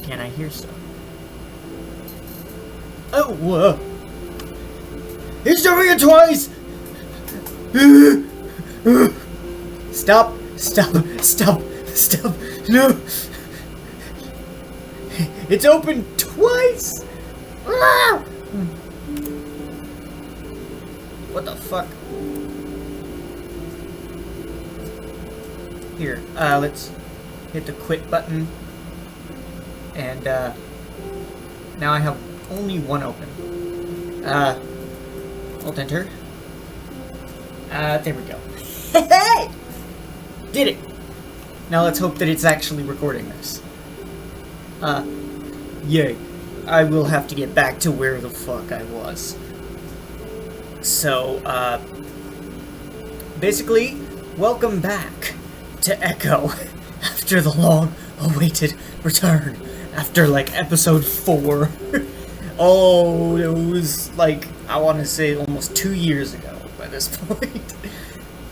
can't I hear stuff? Oh, he's doing it twice! Stop, stop, stop, stop, no! It's open twice! What the fuck? Here, let's hit the quit button. And, now I have only one open. Alt enter. There we go. Hey! Did it! Now let's hope that it's actually recording this. Yay. I will have to get back to where the fuck I was. So, basically, welcome back to Echo after the long-awaited return. After, like, episode 4. Oh, it was, like, I want to say almost 2 years ago by this point.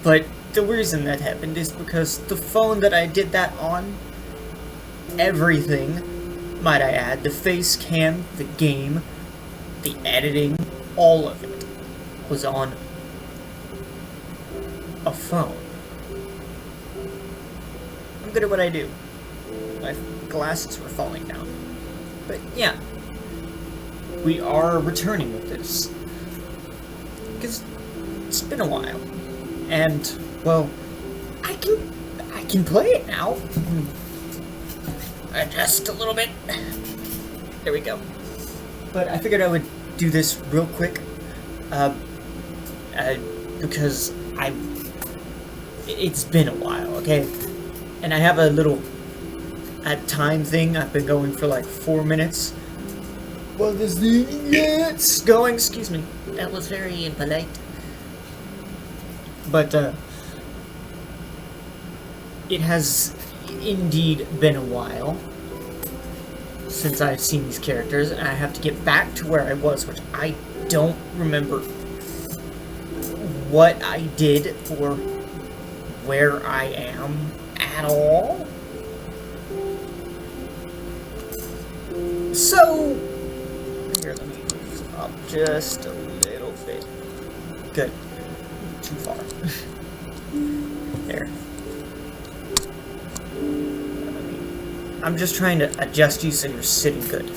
But the reason that happened is because the phone that I did that on, everything, might I add, the face cam, the game, the editing, all of it was on a phone. I'm good at what I do. My glasses were falling down. But yeah, we are returning with this. Because it's been a while. And, well, I can play it now. Adjust a little bit. There we go. But I figured I would do this real quick. Because it's been a while, okay? And I have a little time thing. I've been going for like 4 minutes. What is the minutes going? Excuse me. That was very impolite. But, it has indeed been a while since I've seen these characters, and I have to get back to where I was, which I don't remember what I did or where I am at all. So, here, let me move up just a little bit. Good. Too far. There. I'm just trying to adjust you so you're sitting good.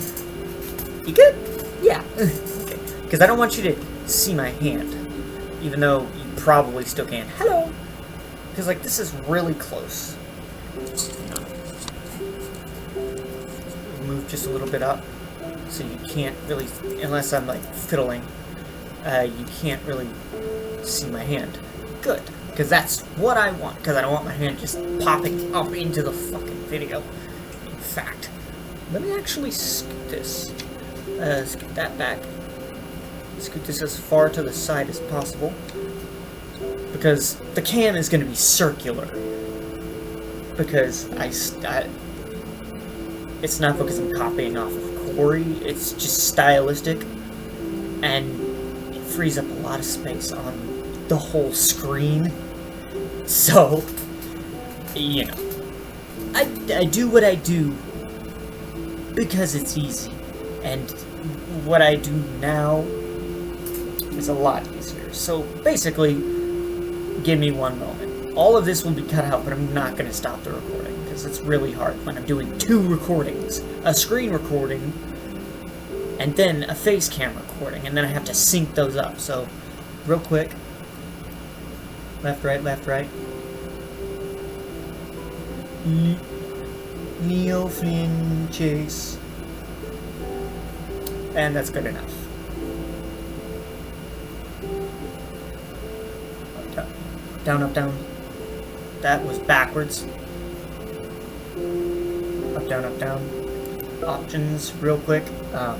You good? Yeah. Okay. Because I don't want you to see my hand. Even though you probably still can. Hello! Because, like, this is really close. Move just a little bit up. So you can't really, unless I'm, like, fiddling, you can't really see my hand. Good. Because that's what I want. Because I don't want my hand just popping up into the fucking video. In fact, let me actually scoot this. Scoot that back. Scoot this as far to the side as possible. Because the cam is going to be circular. Because it's not because I'm copying off of Corey. It's just stylistic. And it frees up a lot of space on the whole screen. So, you know. I do what I do because it's easy. And what I do now is a lot easier. So, basically, give me one moment. All of this will be cut out, but I'm not going to stop the recording, because it's really hard when I'm doing 2 recordings. A screen recording, and then a face cam recording, and then I have to sync those up. So, real quick. Left, right, left, right. Neo Flynn Chase. And that's good enough. Down, up, down. That was backwards. Up, down, up, down. Options, real quick. Oh,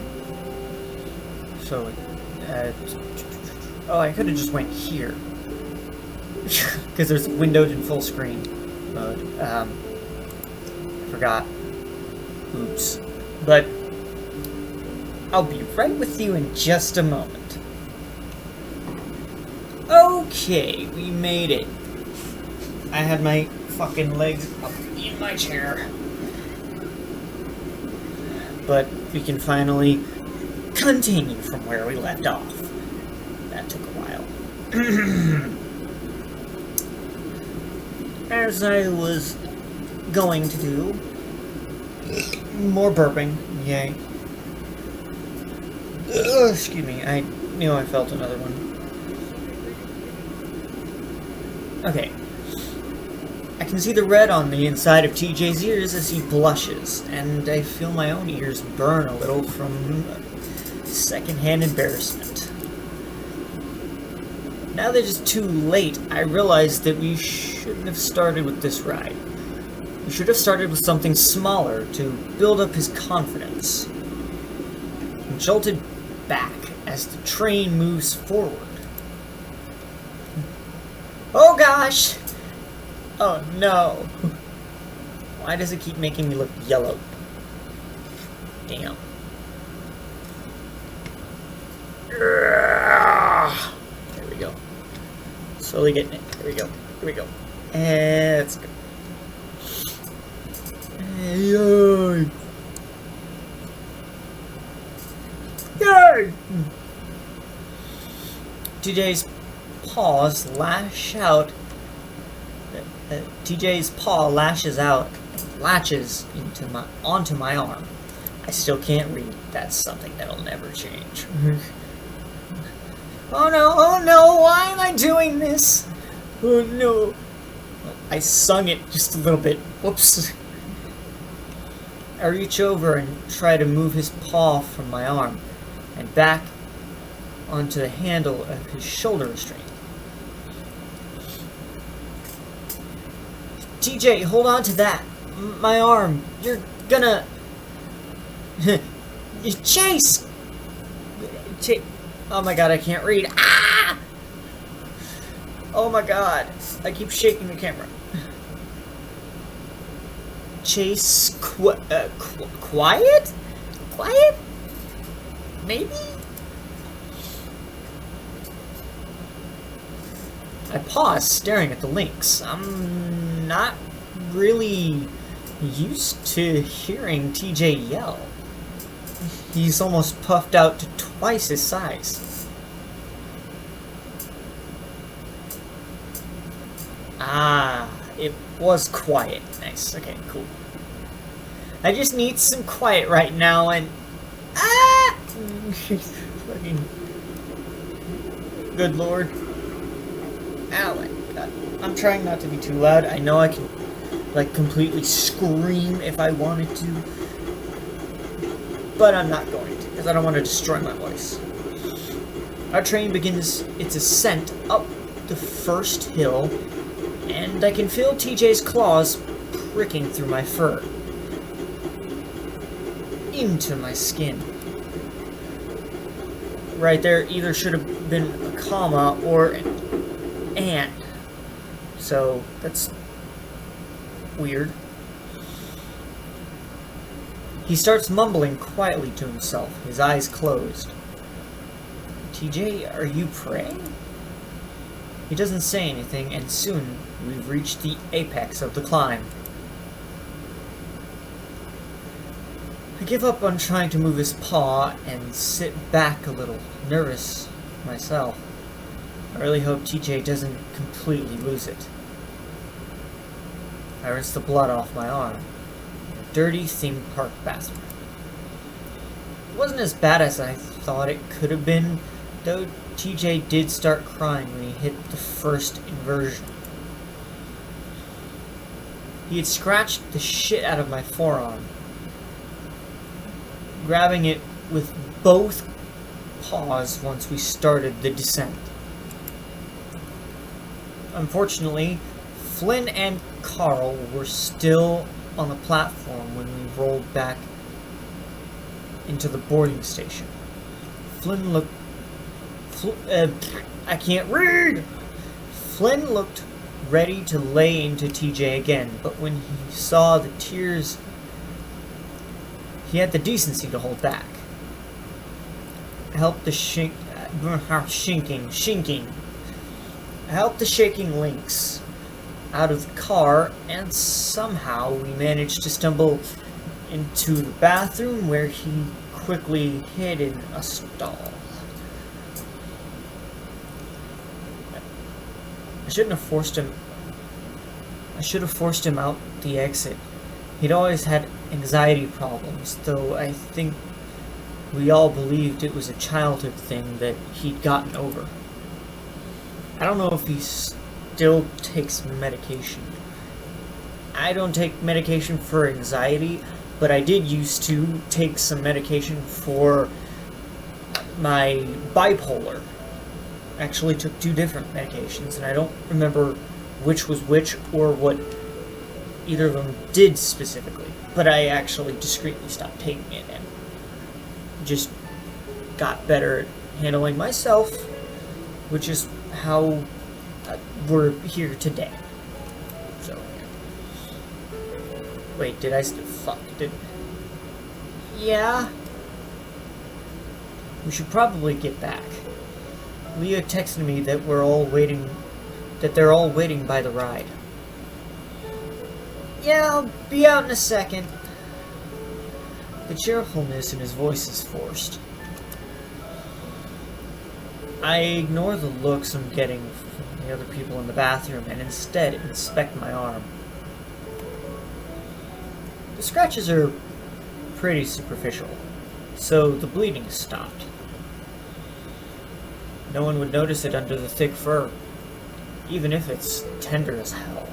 I could have just went here. Because there's windowed in full screen mode. I forgot. Oops. But I'll be right with you in just a moment. Okay, we made it. I had my fucking legs up in my chair. but we can finally continue from where we left off. That took a while. As I was going to do, more burping, yay. Excuse me, I knew I felt another one. Okay. I can see the red on the inside of TJ's ears as he blushes, and I feel my own ears burn a little from secondhand embarrassment. Now that it's too late, I realize that we shouldn't have started with this ride. We should have started with something smaller to build up his confidence. He jolted back as the train moves forward. Oh gosh! Oh no! Why does it keep making me look yellow? Damn. There we go. Slowly getting it. There we go. Here we go. And let's go. Yay! Yay! TJ's paws lash out. TJ's paw lashes out and latches onto my arm. I still can't read. That's something that'll never change. Oh no, why am I doing this? Oh no. I sung it just a little bit. Whoops. I reach over and try to move his paw from my arm and back onto the handle of his shoulder restraint. TJ, hold on to that. My arm. You're gonna... Chase! Oh my god, I can't read. Ah! Oh my god. I keep shaking the camera. Chase... quiet? Quiet? Maybe? I pause, staring at the links. I'm not really used to hearing TJ yell. He's almost puffed out to twice his size. Ah, it was quiet. Nice. Okay, cool. I just need some quiet right now and... Ah! Fucking... Good lord. Ow, my god. I'm trying not to be too loud. I know I can, like, completely scream if I wanted to. But I'm not going to, because I don't want to destroy my voice. Our train begins its ascent up the first hill, and I can feel TJ's claws pricking through my fur. Into my skin. Right there either should have been a comma or an and. So, that's weird. He starts mumbling quietly to himself, his eyes closed. TJ, are you praying? He doesn't say anything, and soon we've reached the apex of the climb. I give up on trying to move his paw and sit back a little, nervous myself. I really hope TJ doesn't completely lose it. I rinse the blood off my arm. A dirty theme park bathroom. It wasn't as bad as I thought it could have been, though TJ did start crying when he hit the first inversion. He had scratched the shit out of my forearm, grabbing it with both paws once we started the descent. Unfortunately, Flynn and Carl were still on the platform when we rolled back into the boarding station. Flynn looked... I can't read! Flynn looked ready to lay into TJ again, but when he saw the tears, he had the decency to hold back. I helped the shaking Lynx out of the car, and somehow we managed to stumble into the bathroom where he quickly hid in a stall. I shouldn't have forced him. I should have forced him out the exit. He'd always had anxiety problems, though I think we all believed it was a childhood thing that he'd gotten over. I don't know if he still takes medication. I don't take medication for anxiety, but I did used to take some medication for my bipolar. I actually took 2 different medications, and I don't remember which was which or what either of them did specifically, but I actually discreetly stopped taking it and just got better at handling myself, which is how we're here today. So, wait, did I yeah? We should probably get back. Leah texted me that they're all waiting by the ride. Yeah, I'll be out in a second. The cheerfulness in his voice is forced. I ignore the looks I'm getting from the other people in the bathroom and instead inspect my arm. The scratches are pretty superficial, so the bleeding has stopped. No one would notice it under the thick fur, even if it's tender as hell.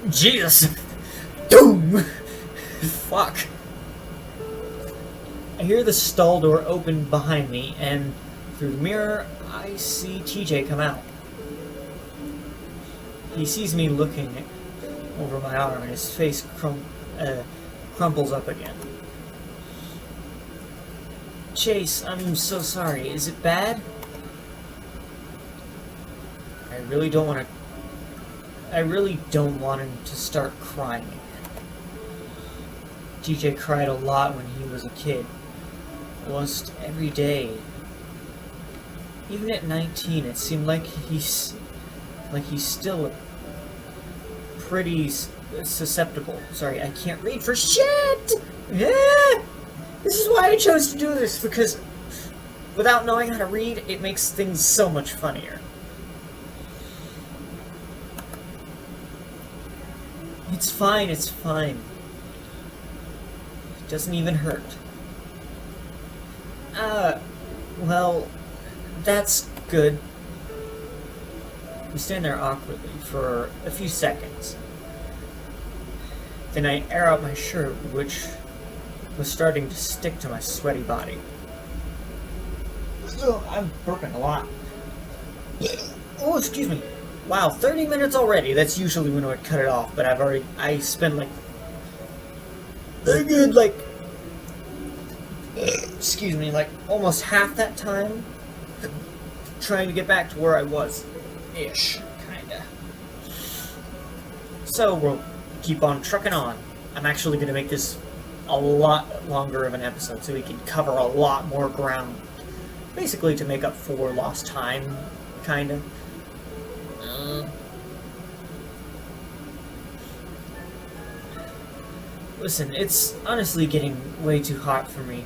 Jesus! Doom! Fuck. I hear the stall door open behind me, and through the mirror, I see TJ come out. He sees me looking over my arm, and his face crumples up again. Chase, I'm so sorry. Is it bad? I really don't want him to start crying again. TJ cried a lot when he was a kid. Almost every day. Even at 19, it seemed like he's still pretty susceptible. Sorry, I can't read for shit! Yeah! This is why I chose to do this, because without knowing how to read, it makes things so much funnier. It's fine, it's fine. It doesn't even hurt. Well, that's good. We stand there awkwardly for a few seconds. Then I air out my shirt, which was starting to stick to my sweaty body. I'm burping a lot. Oh, excuse me. Wow, 30 minutes already. That's usually when I would cut it off, but I spent like a good, like, excuse me, like almost half that time trying to get back to where I was. Ish, kinda. So we'll keep on trucking on. I'm actually gonna make this a lot longer of an episode so we can cover a lot more ground. Basically to make up for lost time, kinda. Listen, it's honestly getting way too hot for me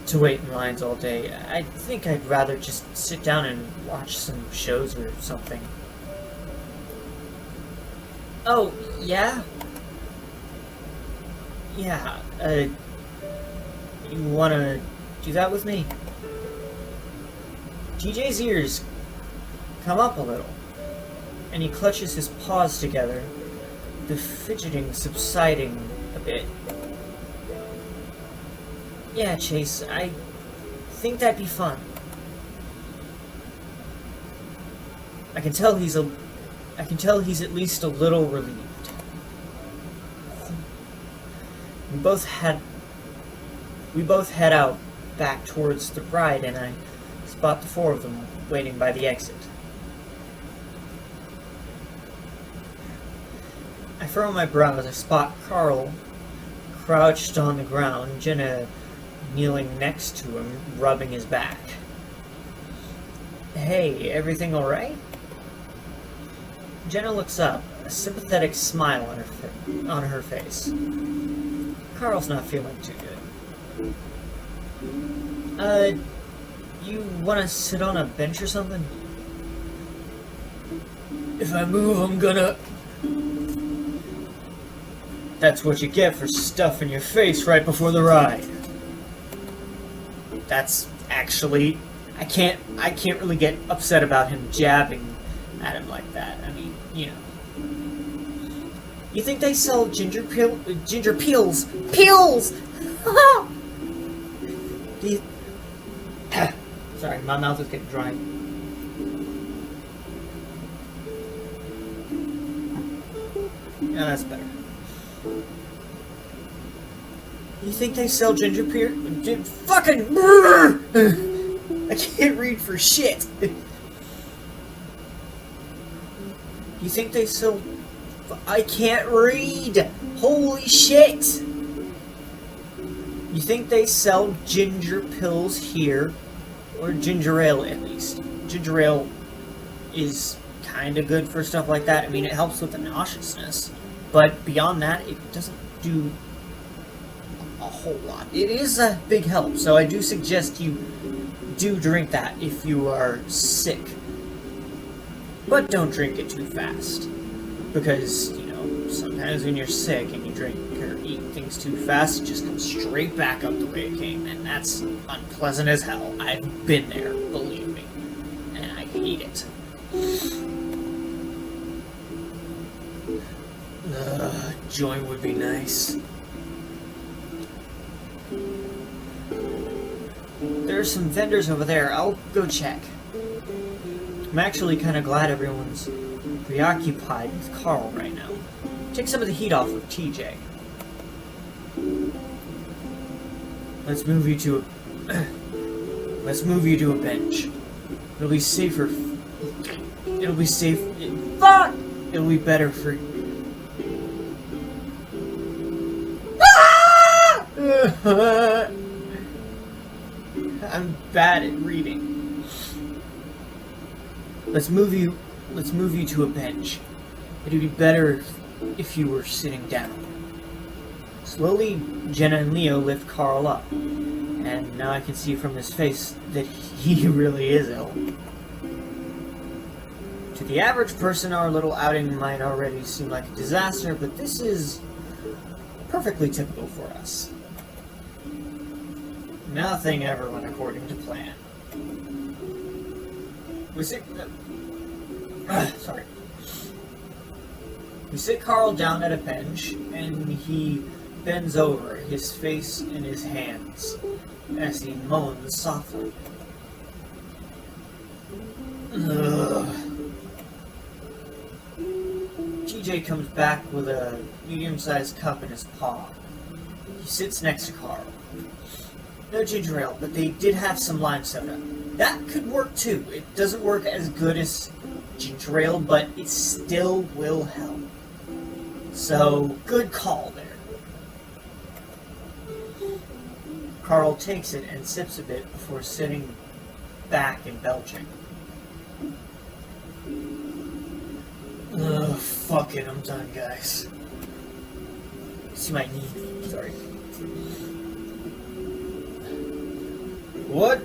to wait in lines all day. I think I'd rather just sit down and watch some shows or something. Oh, yeah? Yeah, you wanna do that with me? TJ's ears come up a little, and he clutches his paws together, the fidgeting subsiding a bit. Yeah, Chase, I think that'd be fun. I can tell he's at least a little relieved. We both head out back towards the ride, and I spot the 4 of them waiting by the exit. I furrow my brow as I spot Carl crouched on the ground, Jenna kneeling next to him, rubbing his back. Hey, everything alright? Jenna looks up, a sympathetic smile on her face. Carl's not feeling too good. You want to sit on a bench or something? If I move, I'm gonna... That's what you get for stuffing your face right before the ride. That's actually... I can't really get upset about him jabbing at him like that. I mean, you know. You think they sell ginger peels? Peels! Do you... Sorry, my mouth is getting dry. Yeah, that's better. You think they sell ginger beer? Fucking... I can't read for shit. You think they sell... I can't read! Holy shit! You think they sell ginger pills here? Or ginger ale, at least. Ginger ale is kind of good for stuff like that. I mean, it helps with the nauseousness. But beyond that, it doesn't do a whole lot. It is a big help, so I do suggest you do drink that if you are sick. But don't drink it too fast. Because, you know, sometimes when you're sick and you drink or eat things too fast, it just comes straight back up the way it came. And that's unpleasant as hell. I've been there, believe me. And I hate it. Joint would be nice. There are some vendors over there. I'll go check. I'm actually kind of glad everyone's preoccupied with Carl right now. Take some of the heat off of TJ. Let's move you to a bench. It'll be safer. It'll be safe. Fuck! It'll be better for. I'm bad at reading. Let's move you to a bench. It'd be better if you were sitting down. Slowly, Jenna and Leo lift Carl up, and now I can see from his face that he really is ill. To the average person, our little outing might already seem like a disaster, but this is perfectly typical for us. Nothing ever went according to plan. We sit Carl down at a bench, and he bends over, his face in his hands, as he moans softly. TJ comes back with a medium-sized cup in his paw. He sits next to Carl. No ginger ale, but they did have some lime soda. That could work too. It doesn't work as good as ginger ale, but it still will help. So, good call there. Carl takes it and sips a bit before sitting back and belching. Ugh, fuck it, I'm done, guys. See my knee. Sorry. What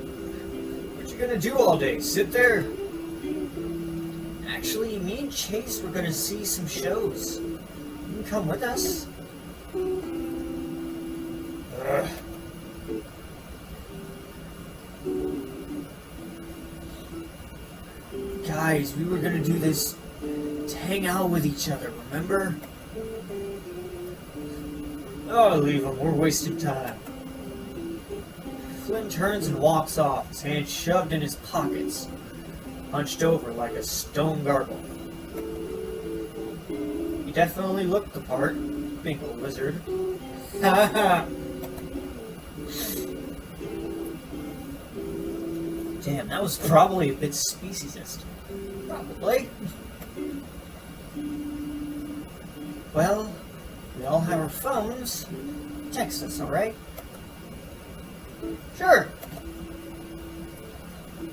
you gonna do all day? Sit there? Actually, me and Chase were gonna see some shows. You can come with us. Guys, we were gonna do this to hang out with each other, remember? Oh, leave him. We're wasting time. Flynn turns and walks off, his hands shoved in his pockets, hunched over like a stone gargoyle. He definitely looked the part, big old wizard. Damn, that was probably a bit speciesist. Probably. Well, we all have our phones. Text us, alright? Sure.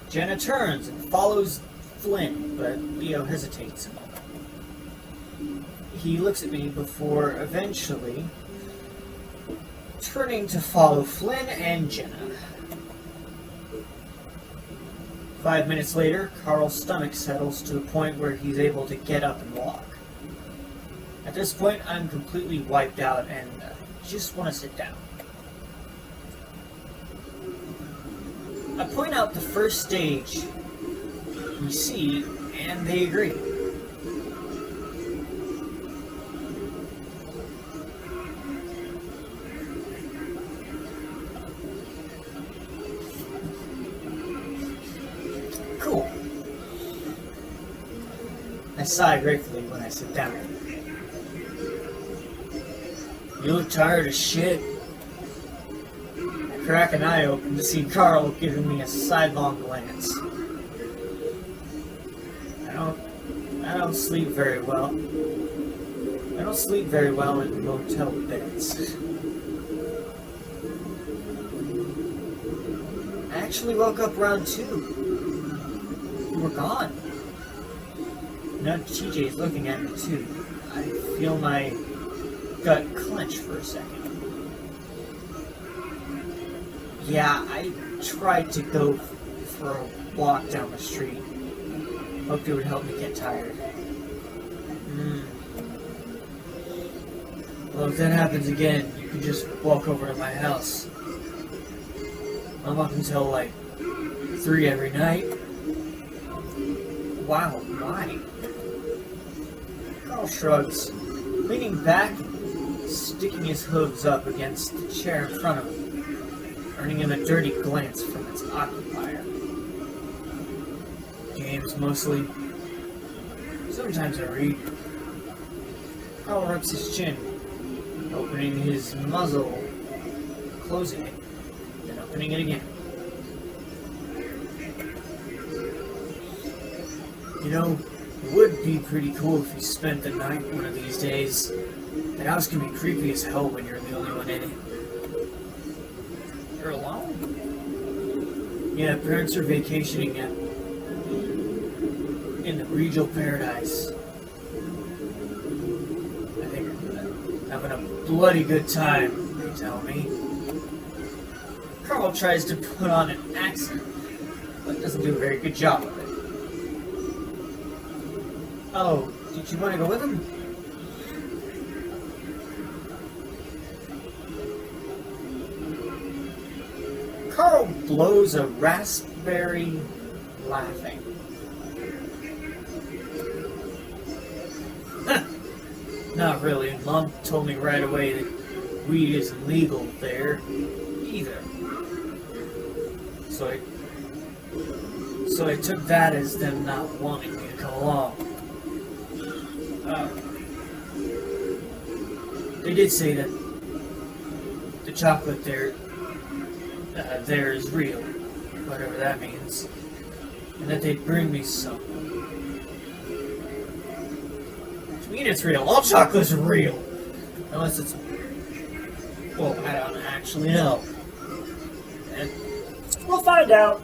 Jenna turns and follows Flynn, but Leo hesitates a moment. he looks at me before eventually turning to follow Flynn and Jenna. 5 minutes later, Carl's stomach settles to the point where he's able to get up and walk. At this point, I'm completely wiped out and just want to sit down. I point out the first stage we see, and they agree. Cool. I sigh gratefully when I sit down. You look tired as shit. I crack an eye open to see Carl giving me a sidelong glance. I don't sleep very well. I don't sleep very well in motel beds. I actually woke up around 2. You were gone. Now TJ's looking at me too. I feel my gut clench for a second. Yeah, I tried to go for a walk down the street. Hoped it would help me get tired. Well, if that happens again, you can just walk over to my house. I'm up until like 3 every night. Wow, why? Carl shrugs, leaning back and sticking his hooves up against the chair in front of him, earning him a dirty glance from its occupier. Games, mostly. Sometimes I read. Carl rubs his chin, opening his muzzle, closing it, then opening it again. You know, it would be pretty cool if you spent the night one of these days. The house can be creepy as hell when you're the only one in it. You're alone? Yeah, parents are vacationing in the Regal Paradise. I think having a bloody good time, they tell me. Carl tries to put on an accent, but doesn't do a very good job of it. Oh, did you want to go with him? Carl blows a raspberry, laughing. Not really. Mom told me right away that weed isn't legal there either. So I took that as them not wanting me to come along. They did say that the chocolate there is real, whatever that means, and that they'd bring me some. Which means it's real. All chocolate's real, unless it's, well, I don't actually know. And we'll find out.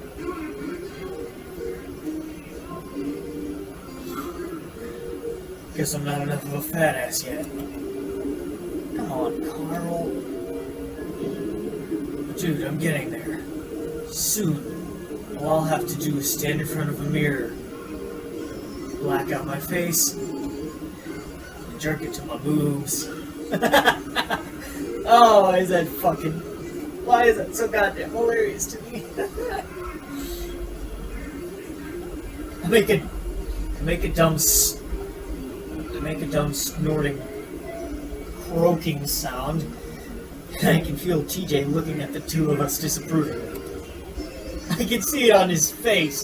Guess I'm not enough of a fat ass yet. Come on, Carl. Dude, I'm getting there. Soon. All I'll have to do is stand in front of a mirror, black out my face, and jerk it to my boobs. Oh, why is that so goddamn hilarious to me? I make a dumb snorting, croaking sound, and I can feel TJ looking at the two of us disapprovingly. I can see it on his face.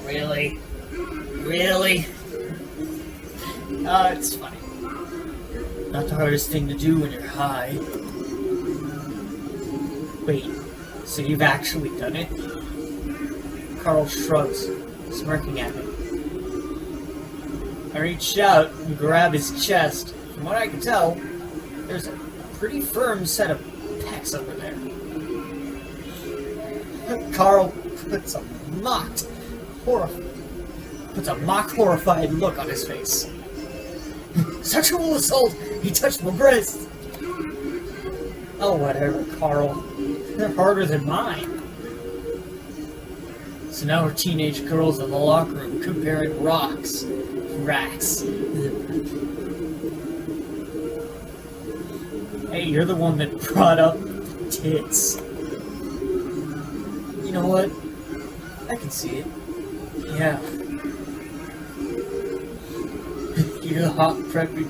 Really? Really? It's funny. Not the hardest thing to do when you're high. Wait, so you've actually done it? Carl shrugs, smirking at me. I reach out and grab his chest. From what I can tell, there's a pretty firm set of pecs under there. Carl puts a mock horrified look on his face. Sexual assault! He touched my breast! Oh, whatever, Carl. They're harder than mine. So now we're teenage girls in the locker room comparing rocks. Rats. Hey, you're the one that brought up tits. You know what? I can see it. Yeah. You're the hot preppy.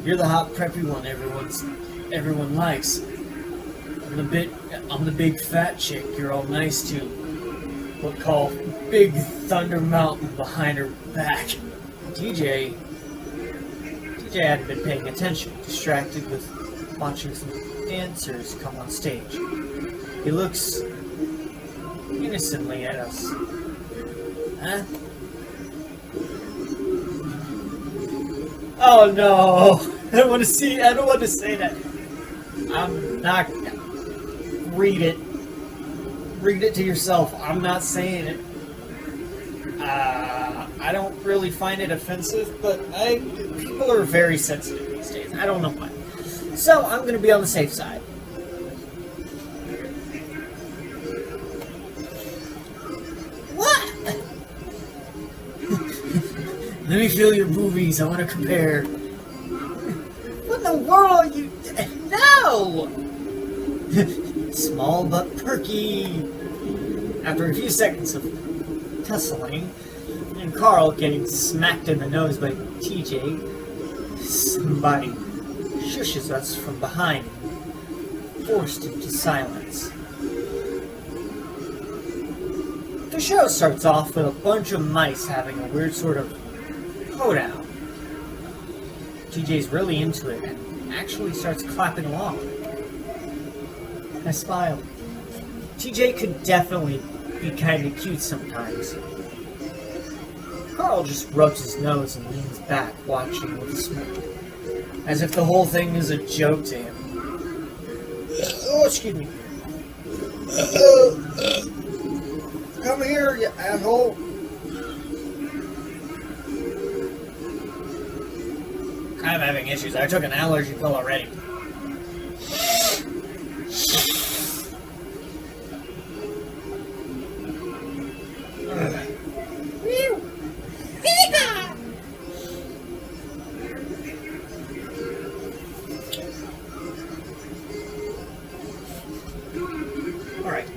You're the hot preppy one everyone likes. I'm the big fat chick you're all nice to. We'll call Big Thunder Mountain behind her back. TJ hadn't been paying attention, distracted with watching some dancers come on stage. He looks innocently at us. Huh? Oh no! I don't want to say that. I'm not. Read it. Read it to yourself. I'm not saying it. I don't really find it offensive, but people are very sensitive these days. I don't know why. So I'm going to be on the safe side. What? Let me feel your boobies. I want to compare. What in the world? No! Small but perky. After a few seconds of tussling, and Carl getting smacked in the nose by TJ, somebody shushes us from behind, forced into silence. The show starts off with a bunch of mice having a weird sort of hoedown. TJ's really into it and actually starts clapping along. I smiled. TJ could definitely be kind of cute sometimes. Carl just rubs his nose and leans back, watching with a smirk, as if the whole thing is a joke to him. Oh, excuse me. Come here, you asshole. I'm having issues. I took an allergy pill already. Alright.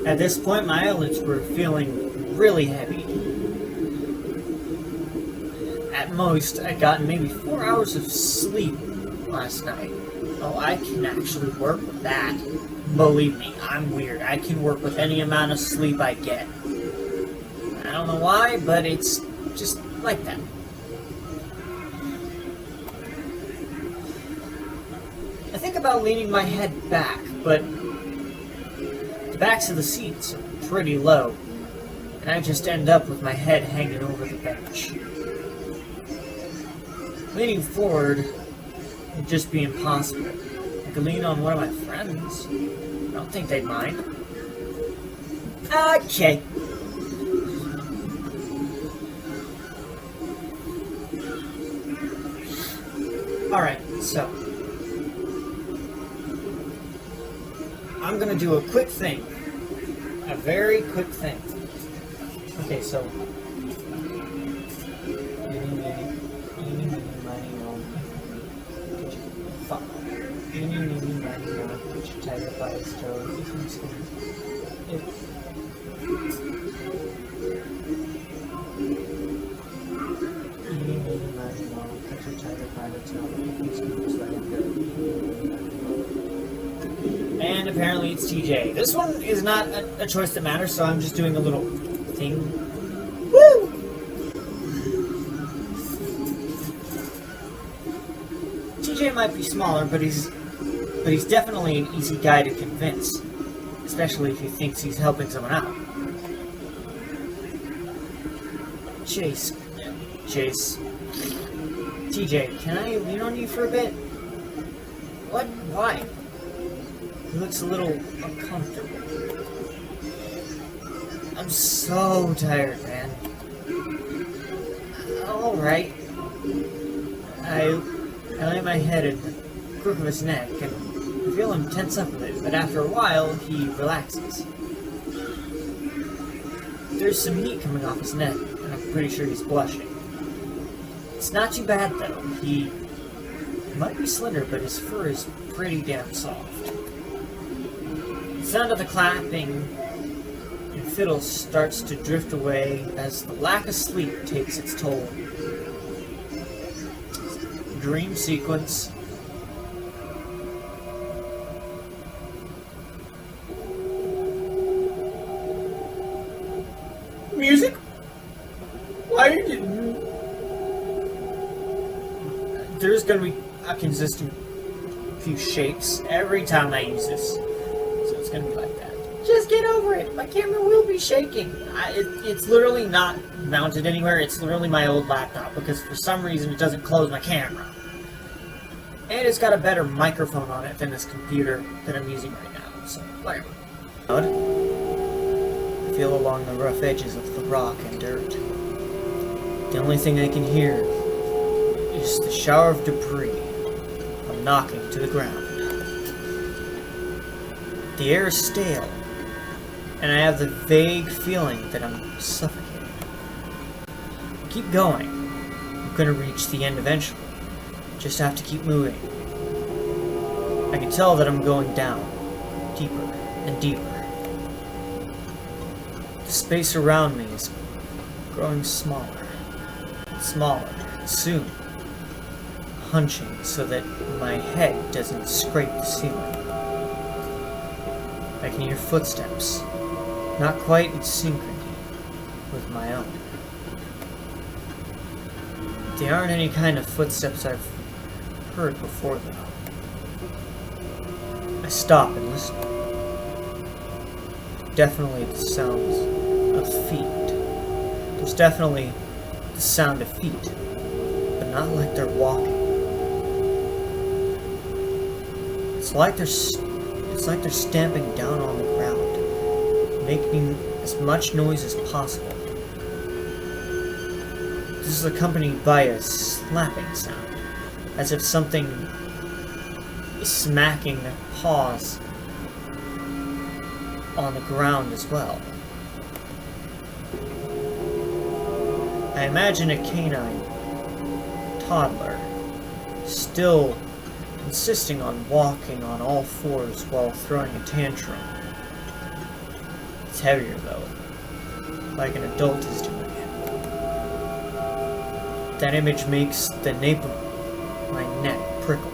At this point, my eyelids were feeling really heavy. At most, I'd gotten maybe 4 hours of sleep last night. Oh, I can actually work with that. Believe me, I'm weird. I can work with any amount of sleep I get. I don't know why, but it's just like that. I think about leaning my head back, but the backs of the seats are pretty low, and I just end up with my head hanging over the bench. Leaning forward would just be impossible. I could lean on one of my friends. I don't think they'd mind. Okay. Alright, so I'm gonna do a quick thing. A very quick thing. Okay, so by its toe. And apparently it's TJ. This one is not a choice that matters, so I'm just doing a little thing. Woo! TJ might be smaller, but he's definitely an easy guy to convince, especially if he thinks he's helping someone out. Chase. TJ, can I lean on you for a bit? What? Why? He looks a little uncomfortable. I'm so tired, man. Alright. I lay my head in the crook of his neck and I feel him tense up a bit, but after a while, he relaxes. There's some heat coming off his neck, and I'm pretty sure he's blushing. It's not too bad, though. He might be slender, but his fur is pretty damn soft. The sound of the clapping and fiddle starts to drift away as the lack of sleep takes its toll. Dream sequence. Music? Why did there's gonna be a consistent few shakes every time I use this, so it's gonna be like that. Just get over it. My camera will be shaking. It's literally not mounted anywhere. It's literally my old laptop because for some reason it doesn't close my camera, and it's got a better microphone on it than this computer that I'm using right now. So whatever. I feel along the rough edges of the rock and dirt. The only thing I can hear is the shower of debris I'm knocking to the ground. The air is stale, and I have the vague feeling that I'm suffocating. Keep going. I'm gonna reach the end eventually. Just have to keep moving. I can tell that I'm going down, deeper and deeper. The space around me is growing smaller and smaller, and soon hunching so that my head doesn't scrape the ceiling. I can hear footsteps, not quite in synchrony with my own. They aren't any kind of footsteps I've heard before, though. I stop and listen. Definitely the sounds of feet. There's definitely the sound of feet, but not like they're walking. It's like they're stamping down on the ground, making as much noise as possible. This is accompanied by a slapping sound, as if something is smacking their paws on the ground as well. I imagine a canine toddler still insisting on walking on all fours while throwing a tantrum. It's heavier though, like an adult is doing it. That image makes the nape of my neck prickle.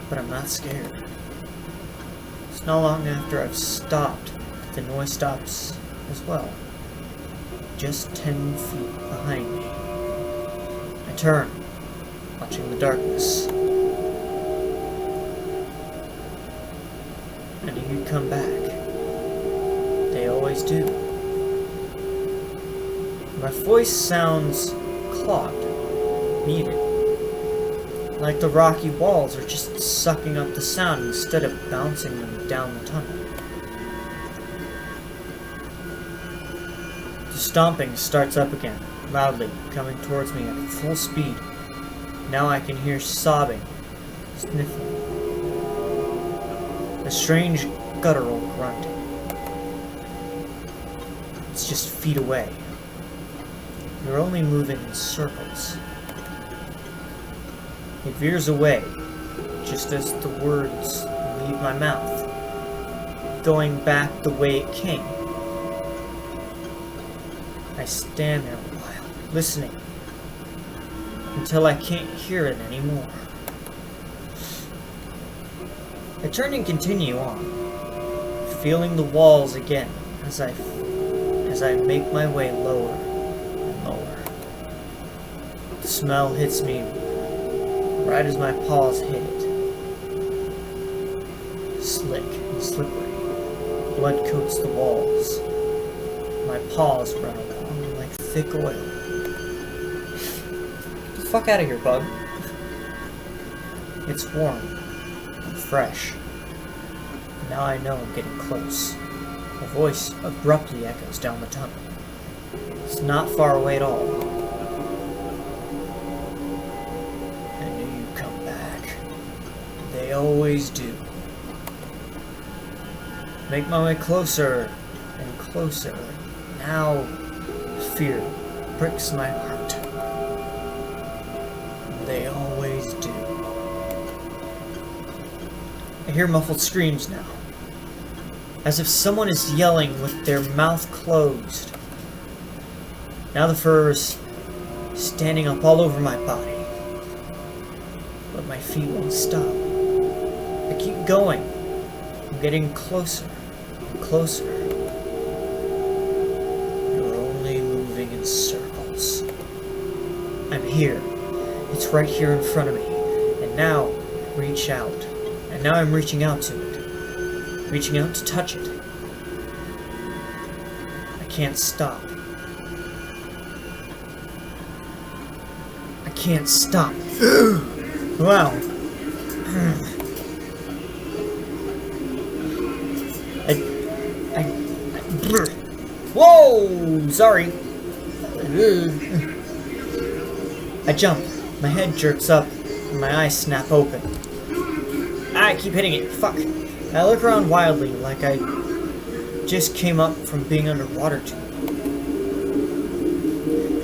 But I'm not scared. It's not long after I've stopped that the noise stops as well. Just 10 feet behind me. I turn, watching the darkness. And you come back. They always do. My voice sounds clogged, muted. Like the rocky walls are just sucking up the sound instead of bouncing them down the tunnel. The stomping starts up again, loudly, coming towards me at full speed. Now I can hear sobbing, sniffling, a strange guttural grunting. It's just feet away. You're only moving in circles. It veers away, just as the words leave my mouth, going back the way it came. I stand there a while, listening, until I can't hear it anymore. I turn and continue on, feeling the walls again as I make my way lower and lower. The smell hits me right as my paws hit it. Slick and slippery. Blood coats the walls. My paws run along like thick oil. Get the fuck out of here, bug. It's warm and fresh. Now I know I'm getting close. A voice abruptly echoes down the tunnel. It's not far away at all. I knew you'd come back. They always do. Make my way closer and closer. Now, fear pricks my heart. They always do. I hear muffled screams now, as if someone is yelling with their mouth closed. Now the fur's standing up all over my body, but my feet won't stop. I keep going. I'm getting closer and closer. You're only moving in circles. I'm here. It's right here in front of me. And now, reach out. And now I'm reaching out to it. Reaching out to touch it. I can't stop. I can't stop. Wow. Whoa! Sorry. I jump. My head jerks up, and my eyes snap open. I keep hitting it. Fuck. I look around wildly, like I just came up from being underwater too.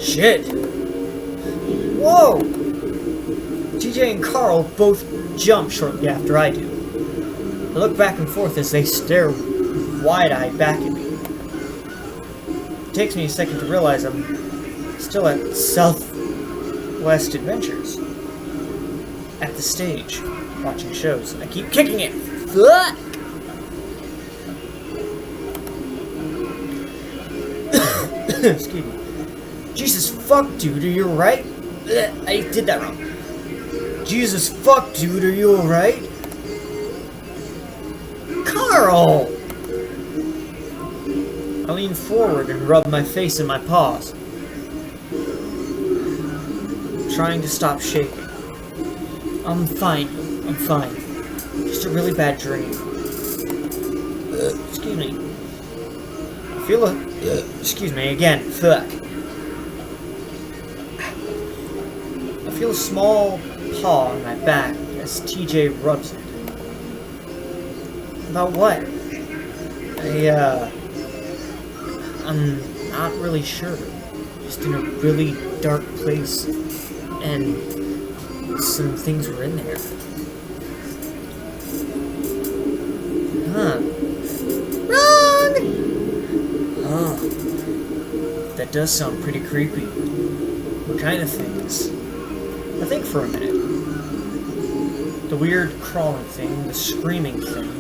Shit! Whoa! TJ and Carl both jump shortly after I do. I look back and forth as they stare wide-eyed back at me. It takes me a second to realize I'm still at Southwest Adventures. At the stage, watching shows. I keep kicking it. Fuck! Excuse me. Jesus fuck, dude, are you alright? I did that wrong. Jesus fuck, dude, are you alright? Carl! I lean forward and rub my face in my paws, trying to stop shaking. I'm fine. I'm fine. Just a really bad dream. Excuse me. I feel a... excuse me, again. Fuck. I feel a small paw on my back as TJ rubs it. About what? I'm not really sure. Just in a really dark place. And some things were in there. Huh. Wrong! Oh. That does sound pretty creepy. What kind of things? I think for a minute. The weird crawling thing, the screaming thing.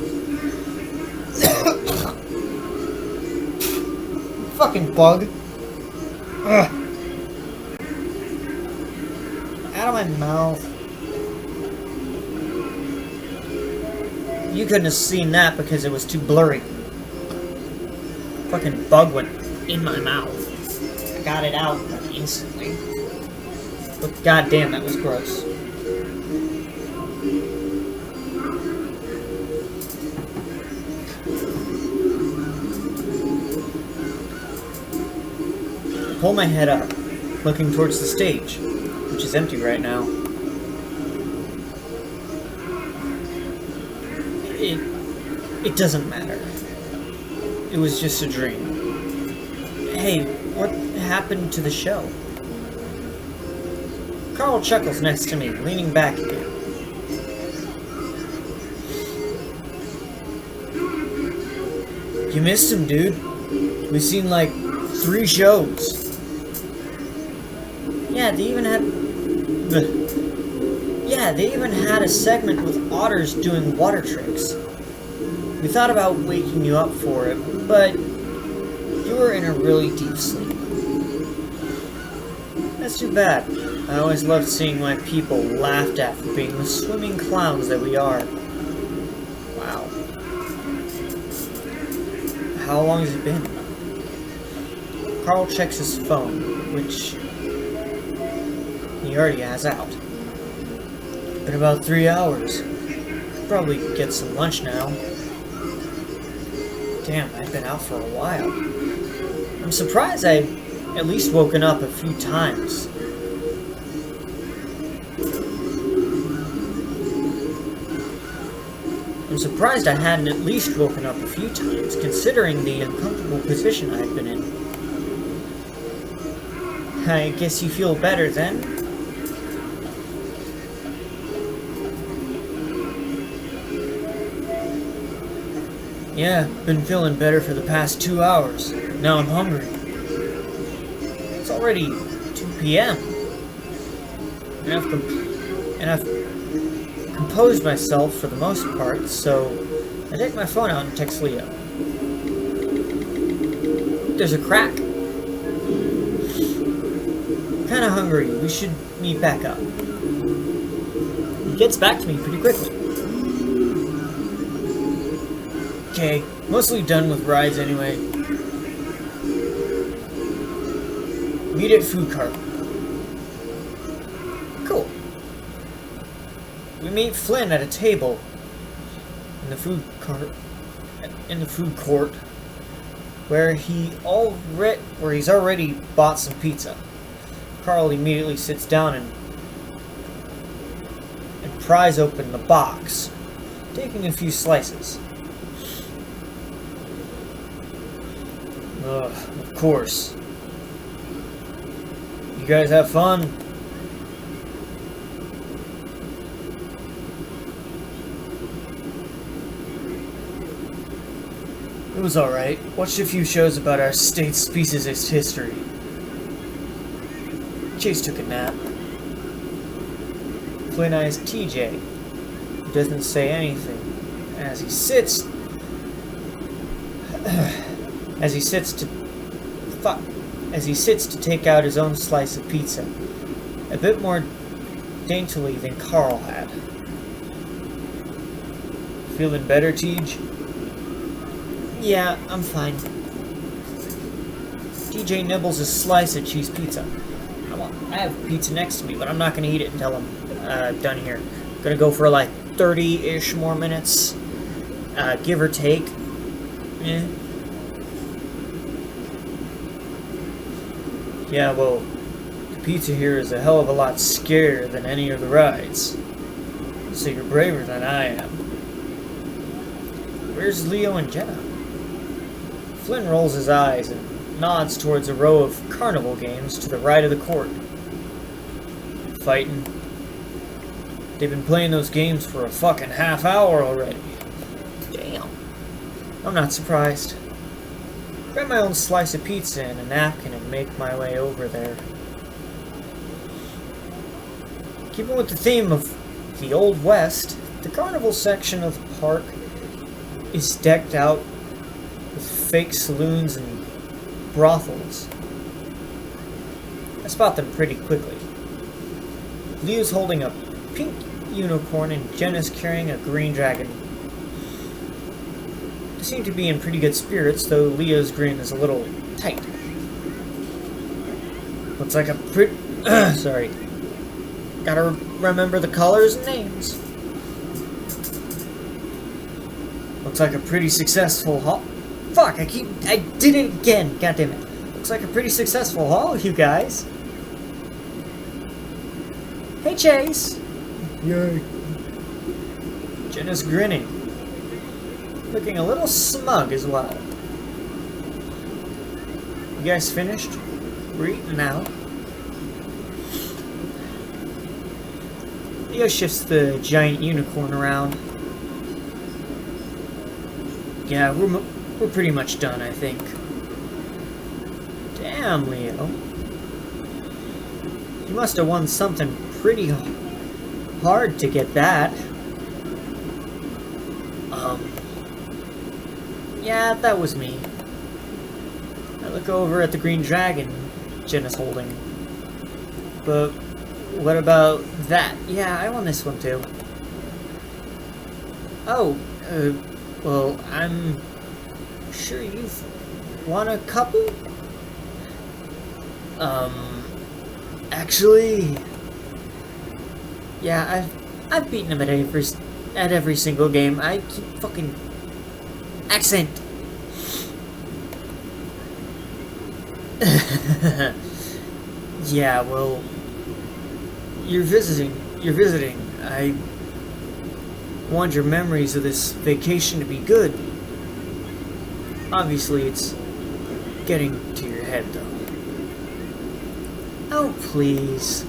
Fucking bug. Ugh. Out of my mouth. You couldn't have seen that because it was too blurry. Fucking bug went in my mouth. I got it out instantly. But goddamn, that was gross. I pull my head up, looking towards the stage, which is empty right now. It doesn't matter. It was just a dream. Hey, what happened to the show? Carl chuckles next to me, leaning back again. You missed him, dude. We've seen like 3 shows. Yeah, they even had a segment with otters doing water tricks. We thought about waking you up for it, but you were in a really deep sleep. That's too bad. I always loved seeing my people laughed at for being the swimming clowns that we are. Wow. How long has it been? Carl checks his phone, which he already has out. Been about 3 hours. Could probably get some lunch now. Damn, I've been out for a while. I'm surprised I've at least woken up a few times. I'm surprised I hadn't at least woken up a few times, considering the uncomfortable position I've been in. I guess you feel better then? Yeah, been feeling better for the past 2 hours. Now I'm hungry. It's already 2 p.m. And I've composed myself for the most part, so I take my phone out and text Leo. There's a crack. Kinda hungry. We should meet back up. He gets back to me pretty quickly. Okay, mostly done with rides anyway. Meet at food cart. Cool. We meet Flynn at a table in the food court where he's already bought some pizza. Carl immediately sits down and pries open the box, taking a few slices. Ugh, of course. You guys have fun? It was alright. Watched a few shows about our state's speciesist history. Chase took a nap. Flynn eyes TJ, who doesn't say anything, as he sits to take out his own slice of pizza, a bit more daintily than Carl had. Feeling better, Tej? Yeah, I'm fine. TJ nibbles a slice of cheese pizza. I have pizza next to me, but I'm not going to eat it until I'm done here. I'm going to go for like 30-ish more minutes, give or take. Yeah, well, the pizza here is a hell of a lot scarier than any of the rides. So you're braver than I am. Where's Leo and Jenna? Flynn rolls his eyes and nods towards a row of carnival games to the right of the court. Fighting. They've been playing those games for a fucking half hour already. Damn. I'm not surprised. Grab my own slice of pizza and a napkin and make my way over there. Keeping with the theme of the Old West, the carnival section of the park is decked out with fake saloons and brothels. I spot them pretty quickly. Leo's holding a pink unicorn and Jenna's carrying a green dragon. They seem to be in pretty good spirits, though Leo's grin is a little tight. Looks like a pretty... sorry. Gotta remember the colors and names. Looks like a pretty successful haul. Fuck, I did it again. God damn it. Looks like a pretty successful haul, you guys. Hey, Chase. Yay. Jenna's grinning. Looking a little smug as well. You guys finished? We're eating now. Leo shifts the giant unicorn around. Yeah, we're pretty much done, I think. Damn, Leo. You must have won something pretty hard to get that. Yeah, that was me. I look over at the green dragon Jenna's holding. But what about that? Yeah, I won this one too. Oh, well, I'm sure you've won a couple? Actually, yeah, I've beaten him at every single game. I keep fucking accent. Yeah, well, you're visiting. I want your memories of this vacation to be good. Obviously, it's getting to your head, though. Oh, please.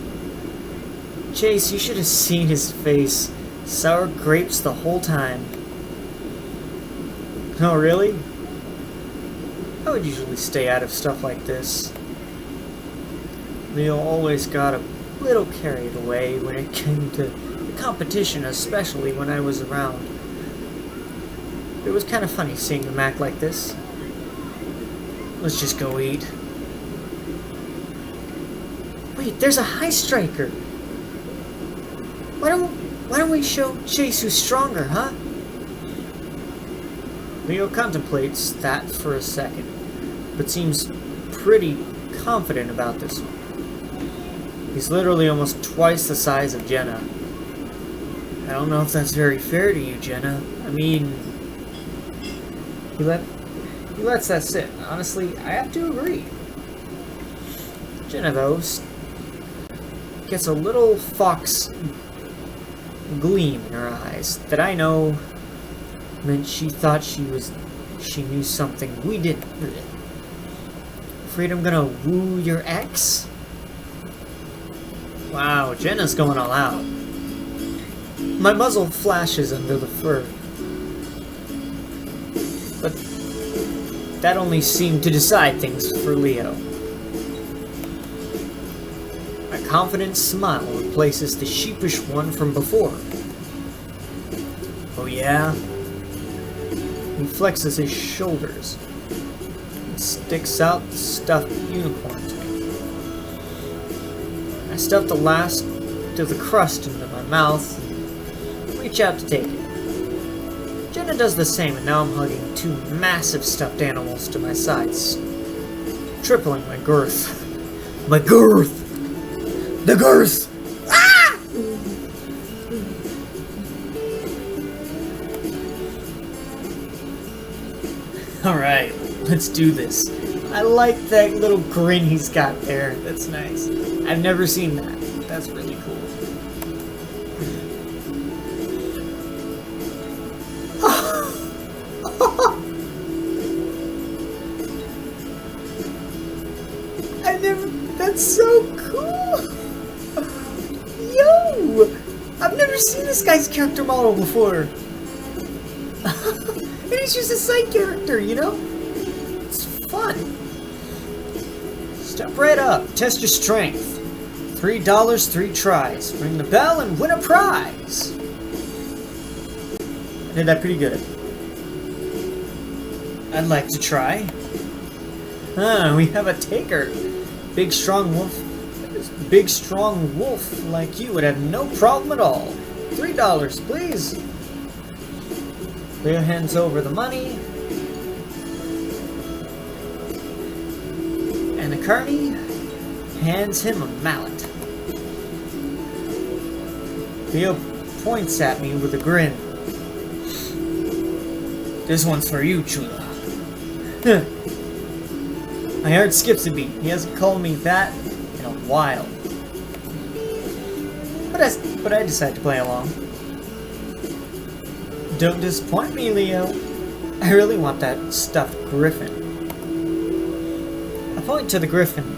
Chase, you should have seen his face. Sour grapes the whole time. Oh, really? I would usually stay out of stuff like this. Leo always got a little carried away when it came to the competition, especially when I was around. It was kind of funny seeing him act like this. Let's just go eat. Wait, there's a high striker. Why don't we show Chase who's stronger, huh? Leo contemplates that for a second, but seems pretty confident about this one. He's literally almost twice the size of Jenna. I don't know if that's very fair to you, Jenna. I mean, he lets that sit. Honestly, I have to agree. Jenna, though, gets a little fox gleam in her eyes that I know meant she thought she knew something we didn't. Afraid I'm gonna woo your ex? Wow, Jenna's going all out. My muzzle flashes under the fur. But that only seemed to decide things for Leo. A confident smile replaces the sheepish one from before. Oh yeah? He flexes his shoulders and sticks out the stuffed unicorn to me. I stuff the last of the crust into my mouth and reach out to take it. Jenna does the same, and now I'm hugging two massive stuffed animals to my sides, tripling my girth. My girth! The girth! Ah! Alright, let's do this. I like that little grin he's got there. That's nice. I've never seen that. That's really cool. That's so cool! Yo! I've never seen this guy's character model before. And he's just a side character, you know? It's fun. Step right up. Test your strength. $3, 3 tries. Ring the bell and win a prize. I did that pretty good. I'd like to try. We have a taker. Big strong wolf like you would have no problem at all. $3, please. Leo hands over the money. And the carny hands him a mallet. Leo points at me with a grin. This one's for you, Chula. My heart skips a beat. He hasn't called me that in a while. But I decide to play along. Don't disappoint me, Leo. I really want that stuffed griffin. I point to the griffin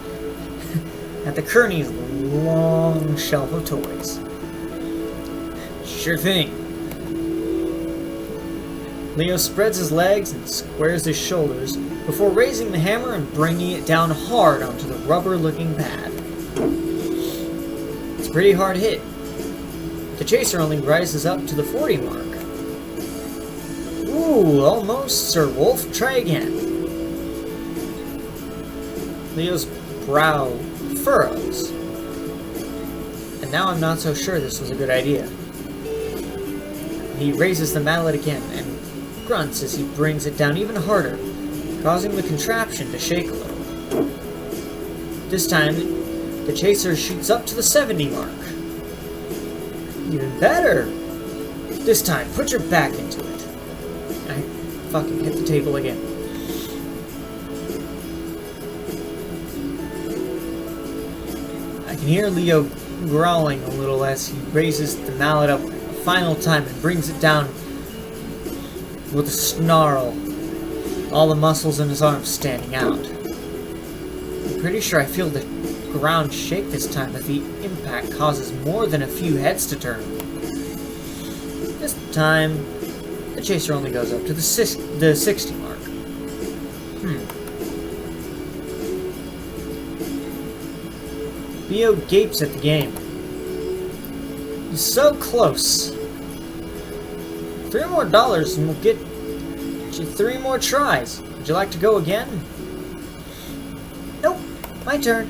at the Kearney's long shelf of toys. Sure thing. Leo spreads his legs and squares his shoulders before raising the hammer and bringing it down hard onto the rubber-looking pad. It's a pretty hard hit. The chaser only rises up to the 40 mark. Ooh, almost, Sir Wolf. Try again. Leo's brow furrows. And now I'm not so sure this was a good idea. He raises the mallet again and grunts as he brings it down even harder, causing the contraption to shake a little. This time, the chaser shoots up to the 70 mark. Even better! This time, put your back into it. I fucking hit the table again. can hear Leo growling a little as he raises the mallet up a final time and brings it down with a snarl, all the muscles in his arms standing out. I'm pretty sure I feel the ground shake this time as the impact causes more than a few heads to turn. This time, the chaser only goes up to the 60 mark. Leo gapes at the game. He's so close. $3 more and we'll get you 3 more tries. Would you like to go again? Nope, my turn.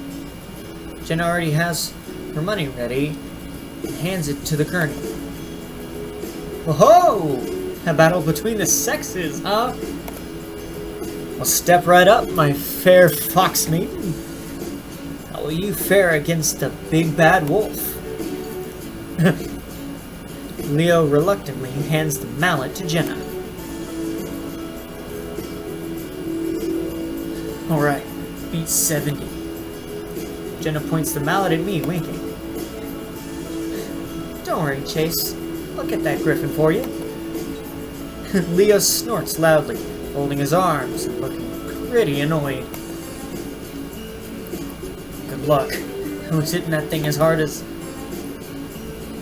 Jenna already has her money ready and hands it to the Kearney. Whoa! A battle between the sexes, huh? Well, step right up, my fair fox maiden. How will you fare against the big bad wolf? Leo reluctantly hands the mallet to Jenna. Alright, beat 70. Jenna points the mallet at me, winking. Don't worry, Chase. I'll get that griffin for you. Leo snorts loudly, folding his arms and looking pretty annoyed. Good luck. I was hitting that thing as hard as...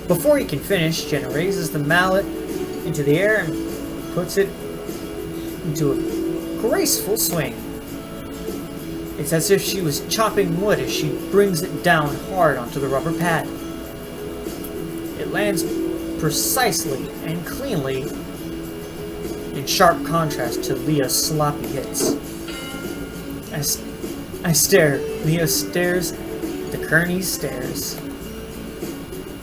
Before he can finish, Jenna raises the mallet into the air and puts it into a graceful swing. It's as if she was chopping wood as she brings it down hard onto the rubber pad. It lands precisely and cleanly, in sharp contrast to Leo's sloppy hits. I stare. Leo stares. The Kearney stares.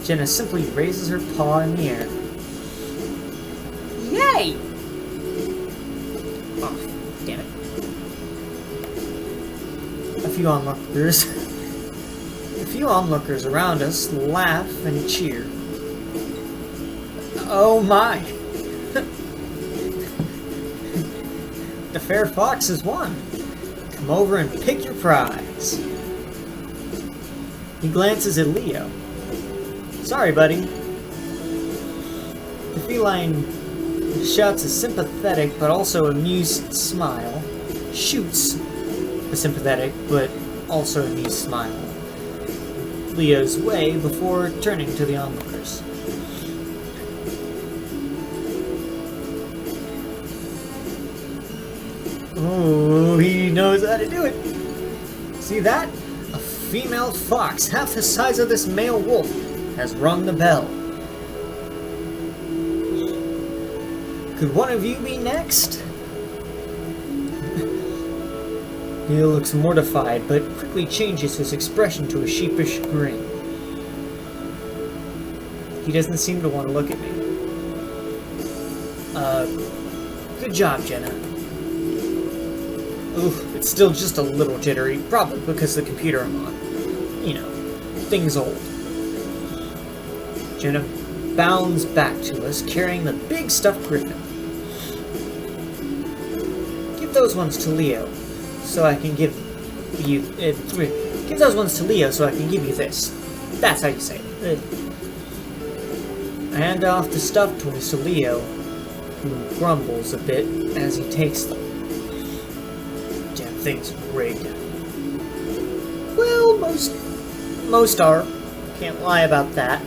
Jenna simply raises her paw in the air. Yay! Oh, damn it. A few onlookers around us laugh and cheer. Oh my! The fair fox has won. Come over and pick your prize. He glances at Leo. Sorry, buddy. The feline shouts a sympathetic but also amused smile, shoots a sympathetic but also amused smile Leo's way before turning to the onlookers. Oh, he knows how to do it. See that? A female fox, half the size of this male wolf, has rung the bell. Could one of you be next? Leo looks mortified, but quickly changes his expression to a sheepish grin. He doesn't seem to want to look at me. Good job, Jenna. Oof, it's still just a little jittery, probably because the computer I'm on. You know, things old. Jenna bounds back to us, carrying the big stuffed griffin. Give those ones to Leo, so I can give you... give those ones to Leo so I can give you this. That's how you say it. I hand off the stuffed toys to Leo, who grumbles a bit as he takes them. Damn thing's rigged. Well, most are. Can't lie about that.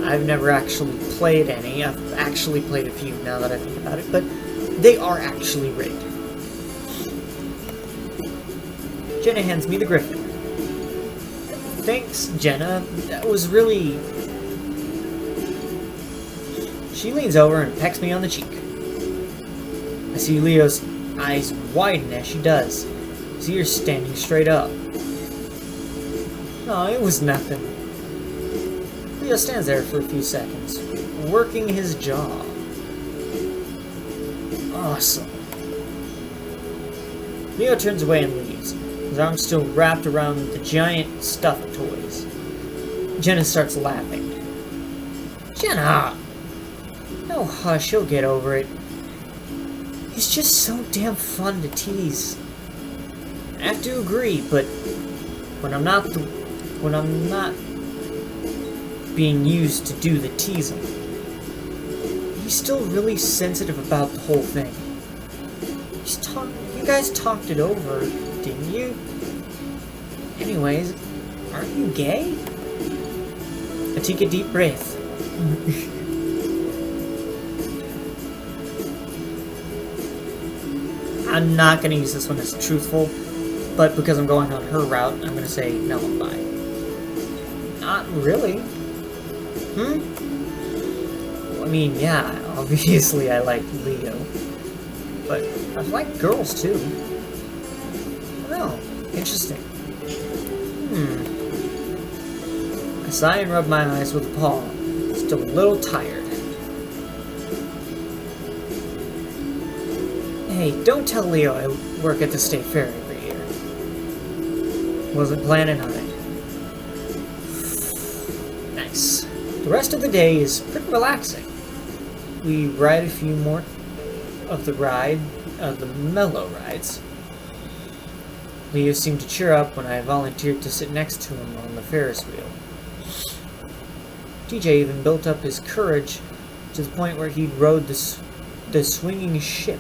I've never actually played any. I've actually played a few now that I think about it, but they are actually rigged. Jenna hands me the griffin. Thanks, Jenna. That was really... She leans over and pecks me on the cheek. I see Leo's eyes widen as she does. His ears standing straight up. No, it was nothing. Leo stands there for a few seconds, working his jaw. Awesome. Leo turns away and leaves, his arms still wrapped around the giant stuffed toys. Jenna starts laughing. Jenna! No, hush, he'll get over it. He's just so damn fun to tease. I have to agree, but when I'm not when I'm not being used to do the teasing. He's still really sensitive about the whole thing. You guys talked it over, didn't you? Anyways, aren't you gay? I take a deep breath. I'm not gonna use this one as truthful, but because I'm going on her route, I'm gonna say no, I'm bi. Not really. I mean, yeah, obviously I like Leo, but I like girls too. Oh, interesting. I sigh and rub my eyes with a paw. Still a little tired. Hey, don't tell Leo I work at the state fair every year. Wasn't planning on it. Nice. The rest of the day is pretty relaxing. We ride a few more of the mellow rides. Leo seemed to cheer up when I volunteered to sit next to him on the Ferris wheel. TJ even built up his courage to the point where he'd rode the swinging ship.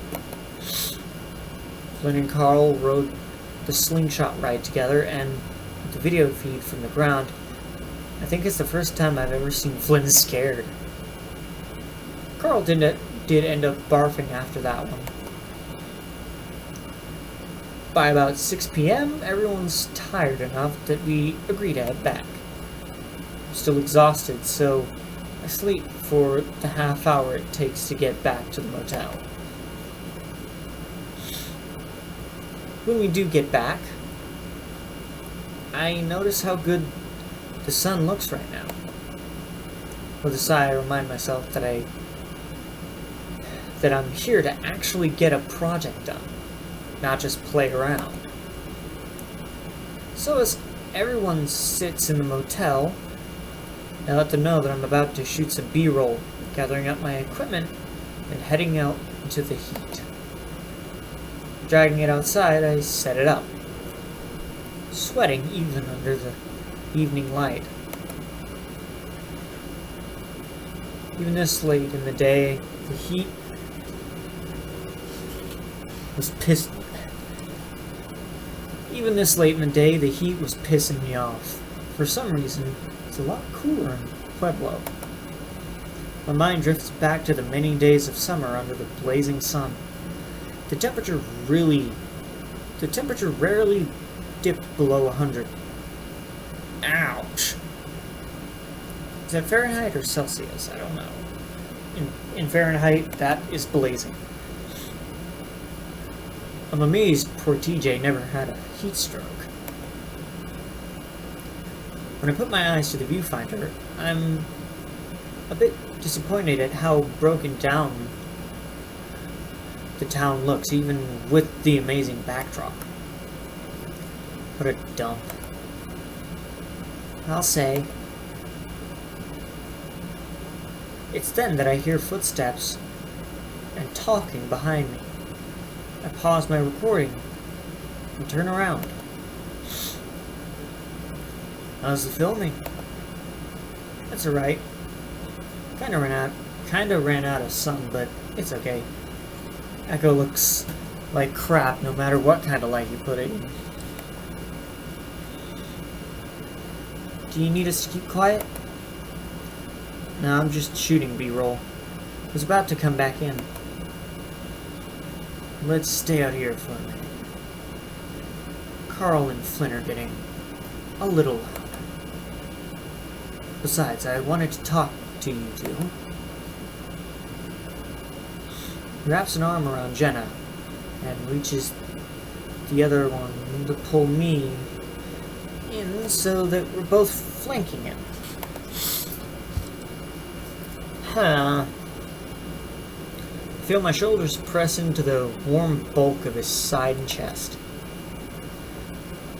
Flynn and Carl rode the slingshot ride together, and with the video feed from the ground, I think it's the first time I've ever seen Flynn scared. Carl did end up barfing after that one. By about 6 p.m., everyone's tired enough that we agree to head back. I'm still exhausted, so I sleep for the half hour it takes to get back to the motel. When we do get back, I notice how good the sun looks right now. With a sigh, I remind myself that I'm here to actually get a project done, not just play around. So as everyone sits in the motel, I let them know that I'm about to shoot some B-roll, gathering up my equipment and heading out into the heat. Dragging it outside, I set it up, sweating even under the evening light. Even this late in the day, the heat was pissing me off. For some reason, it's a lot cooler in Pueblo. My mind drifts back to the many days of summer under the blazing sun. The temperature rarely dipped below 100. Ouch! Is that Fahrenheit or Celsius? I don't know. In Fahrenheit, that is blazing. I'm amazed poor TJ never had a heat stroke. When I put my eyes to the viewfinder, I'm a bit disappointed at how broken down the town looks, even with the amazing backdrop. What a dump. I'll say. It's then that I hear footsteps and talking behind me. I pause my recording and turn around. How's the filming? That's alright. Kinda ran out of sun, but it's okay. Echo looks like crap no matter what kind of light you put it in. Do you need us to keep quiet? No, I'm just shooting B-roll. I was about to come back in. Let's stay out here for a minute. Carl and Flynn are getting a little loud. Besides, I wanted to talk to you two. He wraps an arm around Jenna and reaches the other one to pull me in so that we're both flanking him. I feel my shoulders press into the warm bulk of his side and chest.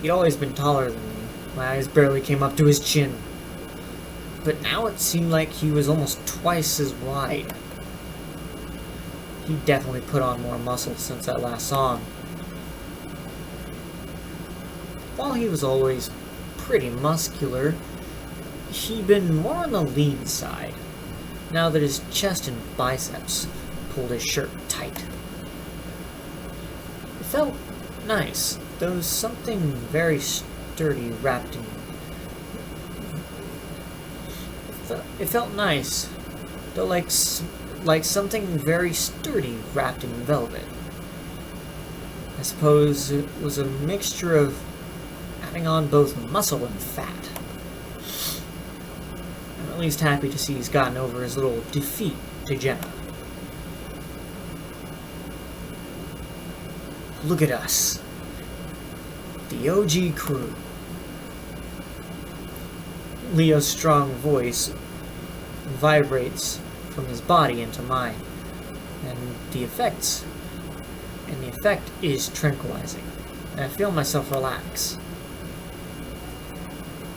He'd always been taller than me. My eyes barely came up to his chin. But now it seemed like he was almost twice as wide. He definitely put on more muscle since I last saw him. While he was always pretty muscular, he'd been more on the lean side, now that his chest and biceps pulled his shirt tight. It felt nice, though something very sturdy wrapped in... It felt nice, though like something very sturdy wrapped in velvet. I suppose it was a mixture of adding on both muscle and fat. I'm at least happy to see he's gotten over his little defeat to Jenna. Look at us. The OG crew. Leo's strong voice vibrates from his body into mine, and the effect is tranquilizing, and I feel myself relax.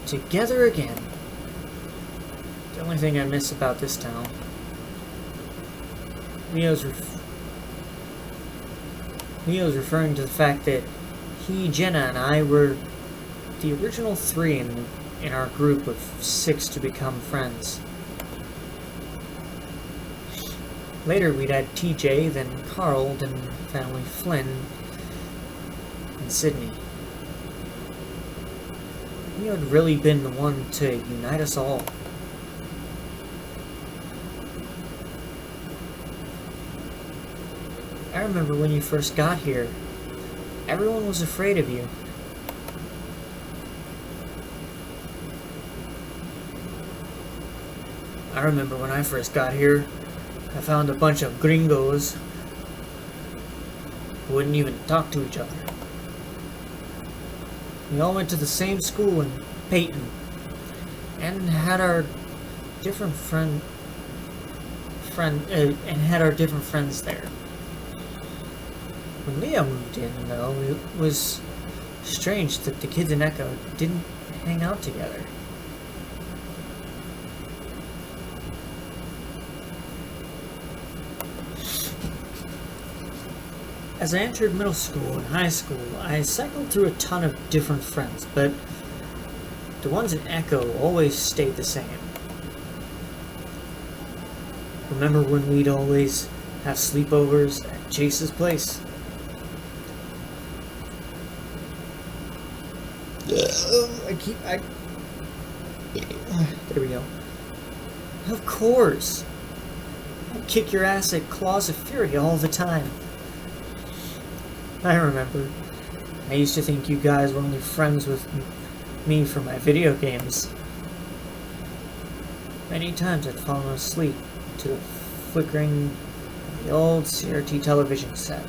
Together again. The only thing I miss about this town. Leo's referring to the fact that he, Jenna, and I were the original 3 in our group of 6 to become friends. Later we'd had TJ, then Carl, then family Flynn, and Sydney. Leo had really been the one to unite us all. I remember when you first got here, everyone was afraid of you. I remember when I first got here, I found a bunch of gringos who wouldn't even talk to each other. We all went to the same school in Peyton and had our different friends there. When Leo moved in, though, it was strange that the kids in Echo didn't hang out together. As I entered middle school and high school, I cycled through a ton of different friends, but the ones in Echo always stayed the same. Remember when we'd always have sleepovers at Chase's place? There we go. Of course. I'd kick your ass at Claws of Fury all the time. I remember. I used to think you guys were only friends with me for my video games. Many times I'd fallen asleep to the flickering of the old CRT television set,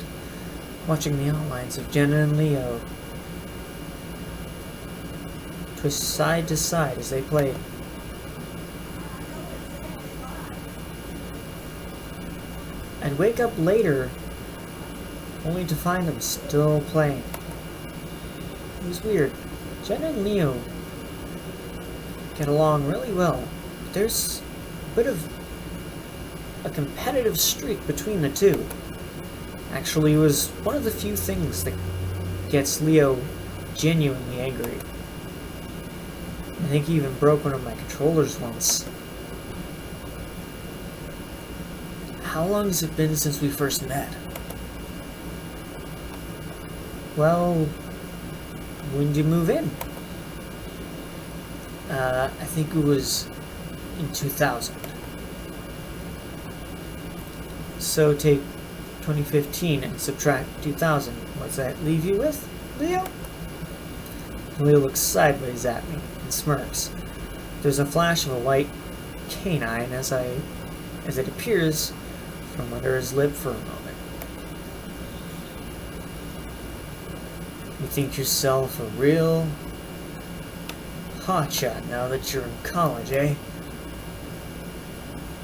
watching the outlines of Jenna and Leo twist side to side as they played. I'd wake up later only to find them still playing. It was weird. Jenna and Leo get along really well, but there's a bit of a competitive streak between the two. Actually, it was one of the few things that gets Leo genuinely angry. I think he even broke one of my controllers once. How long has it been since we first met? Well, when did you move in? I think it was in 2000. So take 2015 and subtract 2000. What's that leave you with, Leo? Leo looks sideways at me and smirks. There's a flash of a white canine as it appears from under his lip for a moment. You think yourself a real hotshot now that you're in college, eh?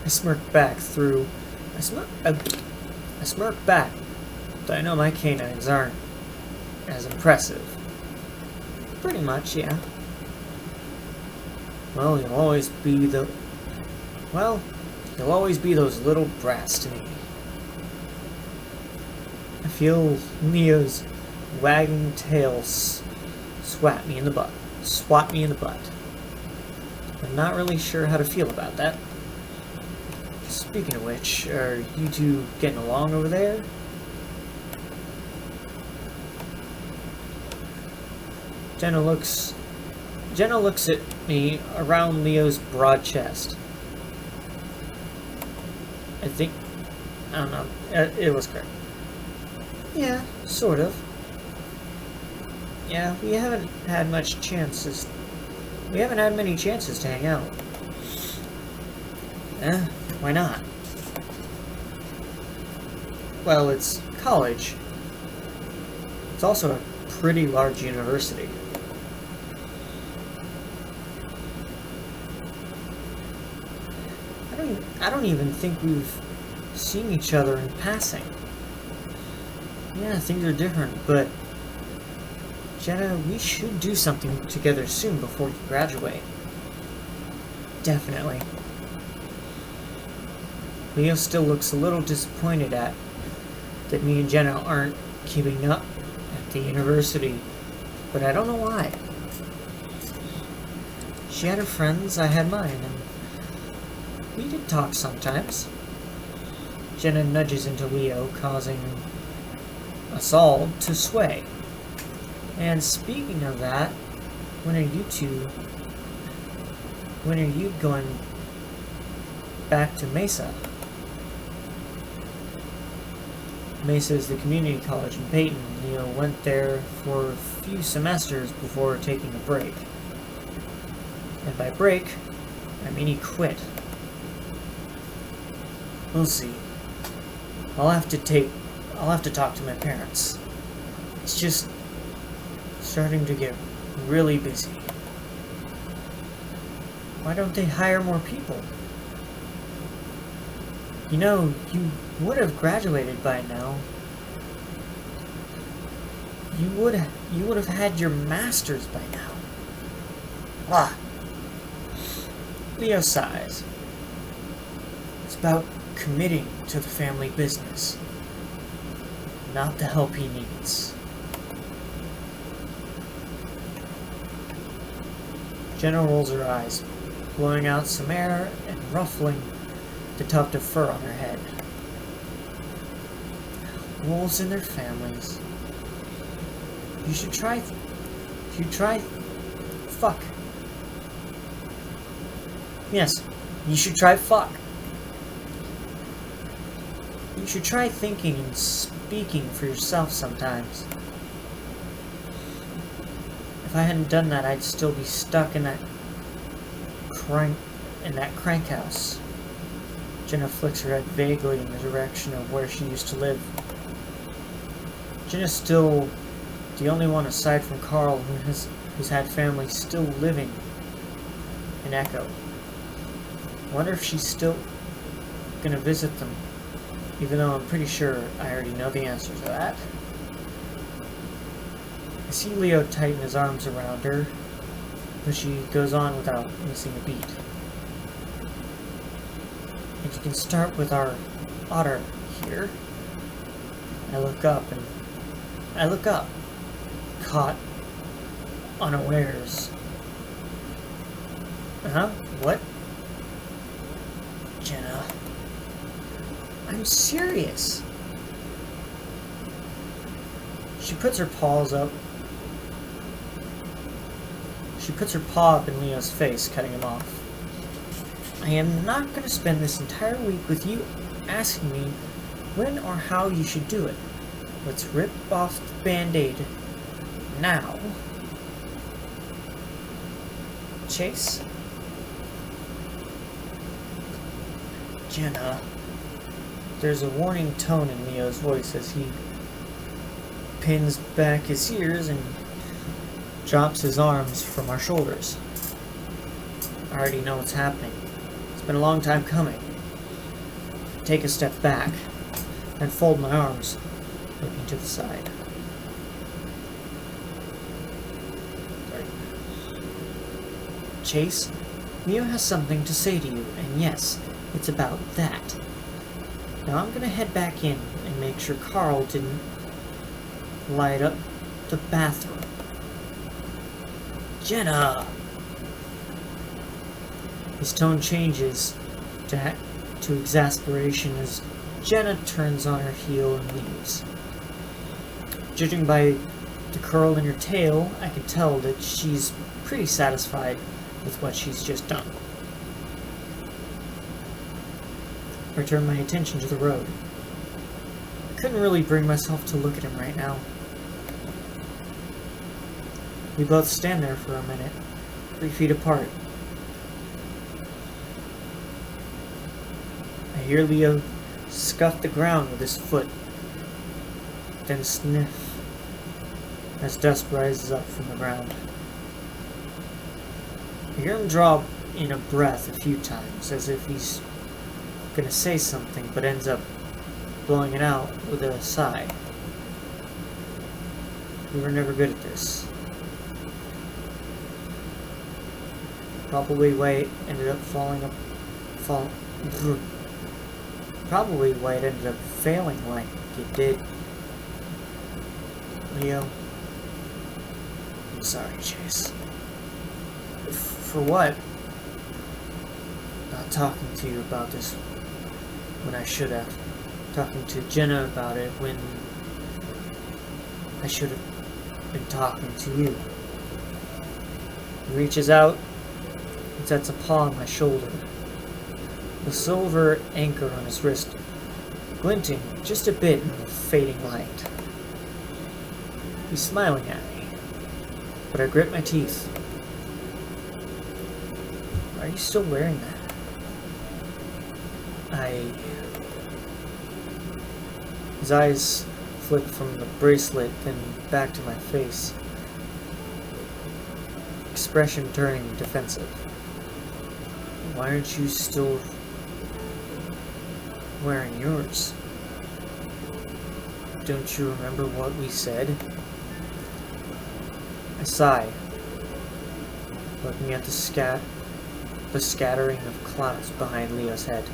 I smirk back, but I know my canines aren't as impressive. Pretty much, yeah. Well, you'll always be those little brats to me. I feel Leo's wagging tail swat me in the butt. swat me in the butt. I'm not really sure how to feel about that. Speaking of which, are you two getting along over there? Jenna looks at me around Leo's broad chest. I don't know, it was correct. Yeah, sort of. Yeah, we haven't had many chances to hang out. Why not? Well, it's college. It's also a pretty large university. I don't even think we've seen each other in passing. Yeah, things are different, but Jenna, we should do something together soon before you graduate. Definitely. Leo still looks a little disappointed that me and Jenna aren't keeping up at the university, but I don't know why. She had her friends, I had mine, and we did talk sometimes. Jenna nudges into Leo, causing us all to sway. And speaking of that, when are you going back to Mesa? Mesa is the community college in Peyton. Leo went there for a few semesters before taking a break. And by break, I mean he quit. We'll see. I'll have to talk to my parents. It's just starting to get really busy. Why don't they hire more people? You know, you would have graduated by now. You would have had your master's by now. Ah. Leo sighs. It's about committing to the family business, not the help he needs. Jenna rolls her eyes, blowing out some air and ruffling the tuft of fur on her head. Wolves and their families. You should try fuck. Yes, you should try fuck. You should try thinking and speaking for yourself sometimes. If I hadn't done that, I'd still be stuck in that crank house. Jenna flicks her head vaguely in the direction of where she used to live. Jenna's still the only one aside from Carl who's had family still living in Echo. I wonder if she's still gonna visit them, even though I'm pretty sure I already know the answer to that. I see Leo tighten his arms around her, but she goes on without missing a beat. And you can start with our otter here. I look up, caught unawares. What? Jenna, I'm serious. She puts her paws up. She puts her paw up in Leo's face, cutting him off. I am not going to spend this entire week with you asking me when or how you should do it. Let's rip off the Band-Aid now. Chase? Jenna. There's a warning tone in Leo's voice as he pins back his ears and drops his arms from our shoulders. I already know what's happening. It's been a long time coming. Take a step back and fold my arms, looking to the side. Chase, Leo has something to say to you, and yes, it's about that. Now I'm gonna head back in and make sure Carl didn't light up the bathroom. Jenna! His tone changes to exasperation as Jenna turns on her heel and leaves. Judging by the curl in her tail, I can tell that she's pretty satisfied with what she's just done. I turn my attention to the road. I couldn't really bring myself to look at him right now. We both stand there for a minute, 3 feet apart. I hear Leo scuff the ground with his foot, then sniff as dust rises up from the ground. I hear him draw in a breath a few times, as if he's gonna say something, but ends up blowing it out with a sigh. We were never good at this. Probably why it ended up failing like it did. Leo, I'm sorry, Chase. For what? Not talking to you about this when I should have. Talking to Jenna about it when I should have been talking to you. He reaches out and sets a paw on my shoulder. The silver anchor on his wrist glinting just a bit in the fading light. He's smiling at me, but I grit my teeth. Why are you still wearing that? His eyes flick from the bracelet, then back to my face. Expression turning defensive. Why aren't you still wearing yours? Don't you remember what we said? I sigh, looking at the scattering of clouds behind Leo's head.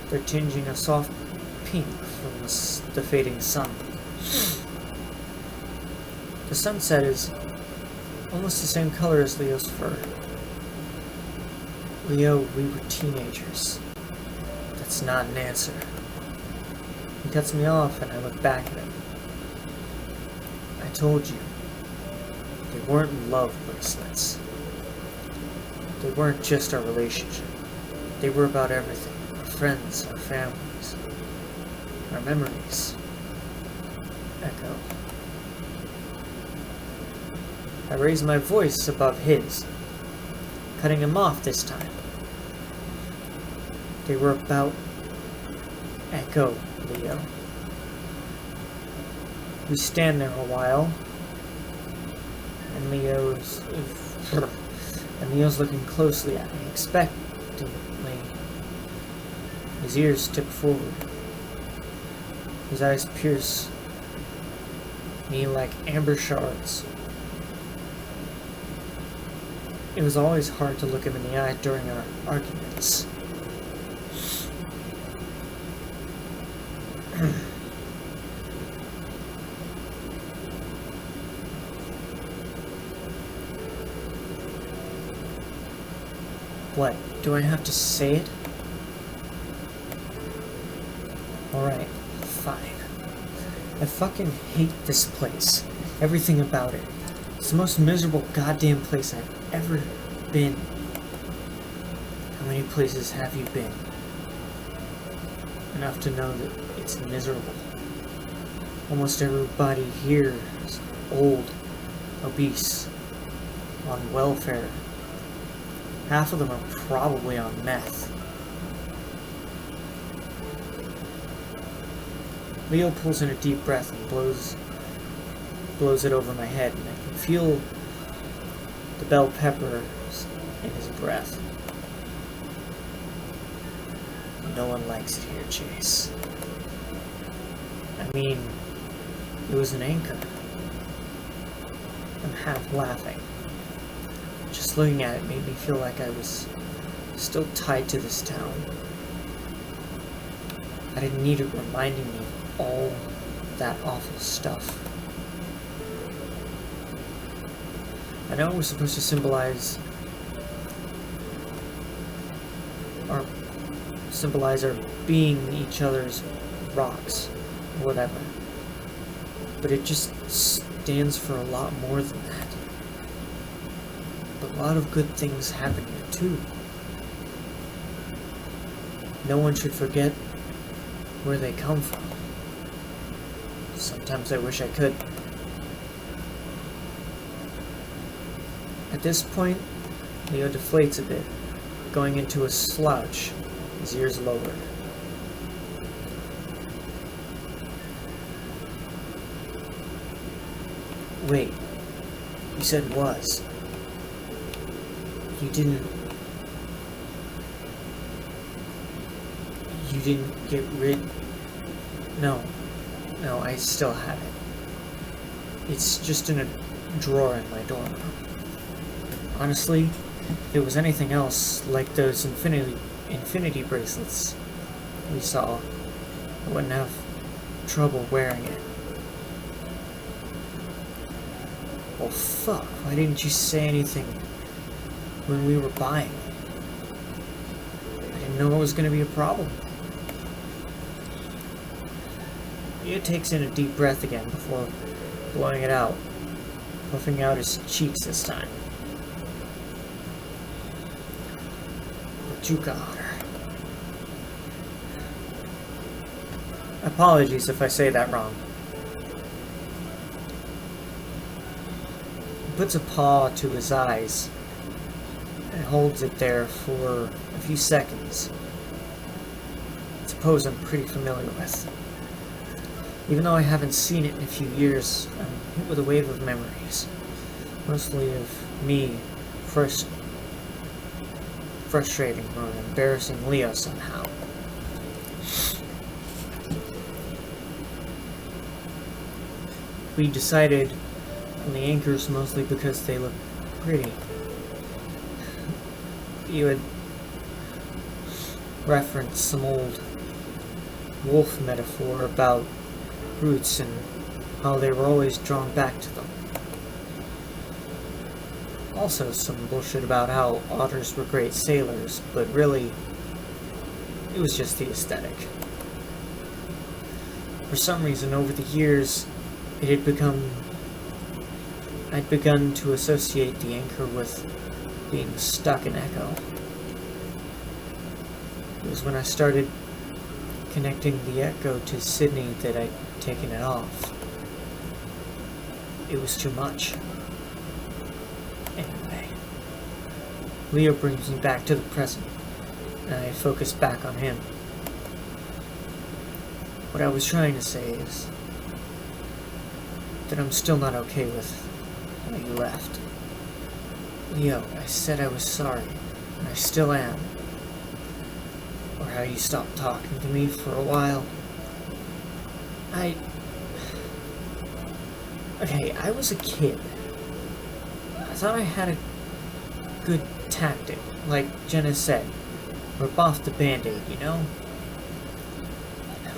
They're tinging a soft pink from the fading sun. The sunset is almost the same color as Leo's fur. Leo, we were teenagers. That's not an answer. He cuts me off and I look back at him. I told you, they weren't love bracelets. They weren't just our relationship. They were about everything. Our friends, our families, our memories. Echo. I raise my voice above his, cutting him off this time. They were about Echo, Leo. We stand there a while, and Leo's looking closely at me, expectantly. His ears tip forward. His eyes pierce me like amber shards. It was always hard to look him in the eye during our arguments. What? Do I have to say it? Alright, fine. I fucking hate this place. Everything about it. It's the most miserable goddamn place I've ever been. How many places have you been? Enough to know that it's miserable. Almost everybody here is old, obese, on welfare. Half of them are probably on meth. Leo pulls in a deep breath and blows it over my head, and I can feel the bell peppers in his breath. No one likes it here, Chase. I mean, it was an anchor. I'm half laughing. Just looking at it made me feel like I was still tied to this town. I didn't need it reminding me of all that awful stuff. I know it was supposed to symbolize our being each other's rocks, or whatever. But it just stands for a lot more than that. But a lot of good things happen here too. No one should forget where they come from. Sometimes I wish I could. At this point, Leo deflates a bit, going into a slouch, his ears lowered. Wait, you said was. You didn't get rid... No, I still have it. It's just in a drawer in my dorm room. Honestly, if it was anything else, like those infinity bracelets we saw, I wouldn't have trouble wearing it. Well, fuck, why didn't you say anything when we were buying it? I didn't know it was going to be a problem. He takes in a deep breath again before blowing it out, puffing out his cheeks this time. But you got her. Apologies if I say that wrong. He puts a paw to his eyes and holds it there for a few seconds. It's a pose I'm pretty familiar with. Even though I haven't seen it in a few years, I'm hit with a wave of memories. Mostly of me frustrating or embarrassing Leo somehow. We decided on the anchors mostly because they look pretty. You had referenced some old wolf metaphor about roots and how they were always drawn back to them. Also some bullshit about how otters were great sailors, but really, it was just the aesthetic. For some reason, over the years, I'd begun to associate the anchor with being stuck in Echo. It was when I started connecting the Echo to Sydney that I'd taken it off. It was too much. Anyway, Leo brings me back to the present, and I focus back on him. What I was trying to say is that I'm still not okay with how you left. Leo, I said I was sorry, and I still am. Or how you stopped talking to me for a while. Okay, I was a kid. I thought I had a good tactic, like Jenna said. Rip off the band-aid, you know?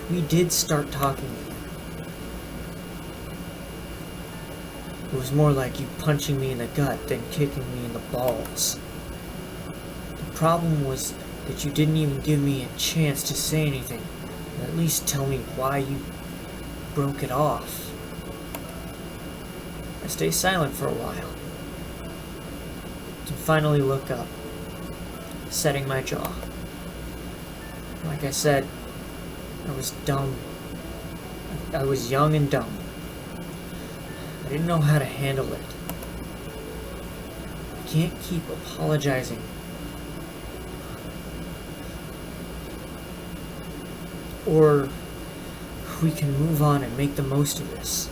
We did start talking again. It was more like you punching me in the gut than kicking me in the balls. The problem was that you didn't even give me a chance to say anything, or at least tell me why you broke it off. I stay silent for a while, and finally look up, setting my jaw. Like I said, I was dumb. I was young and dumb. I didn't know how to handle it. I can't keep apologizing. Or we can move on and make the most of this.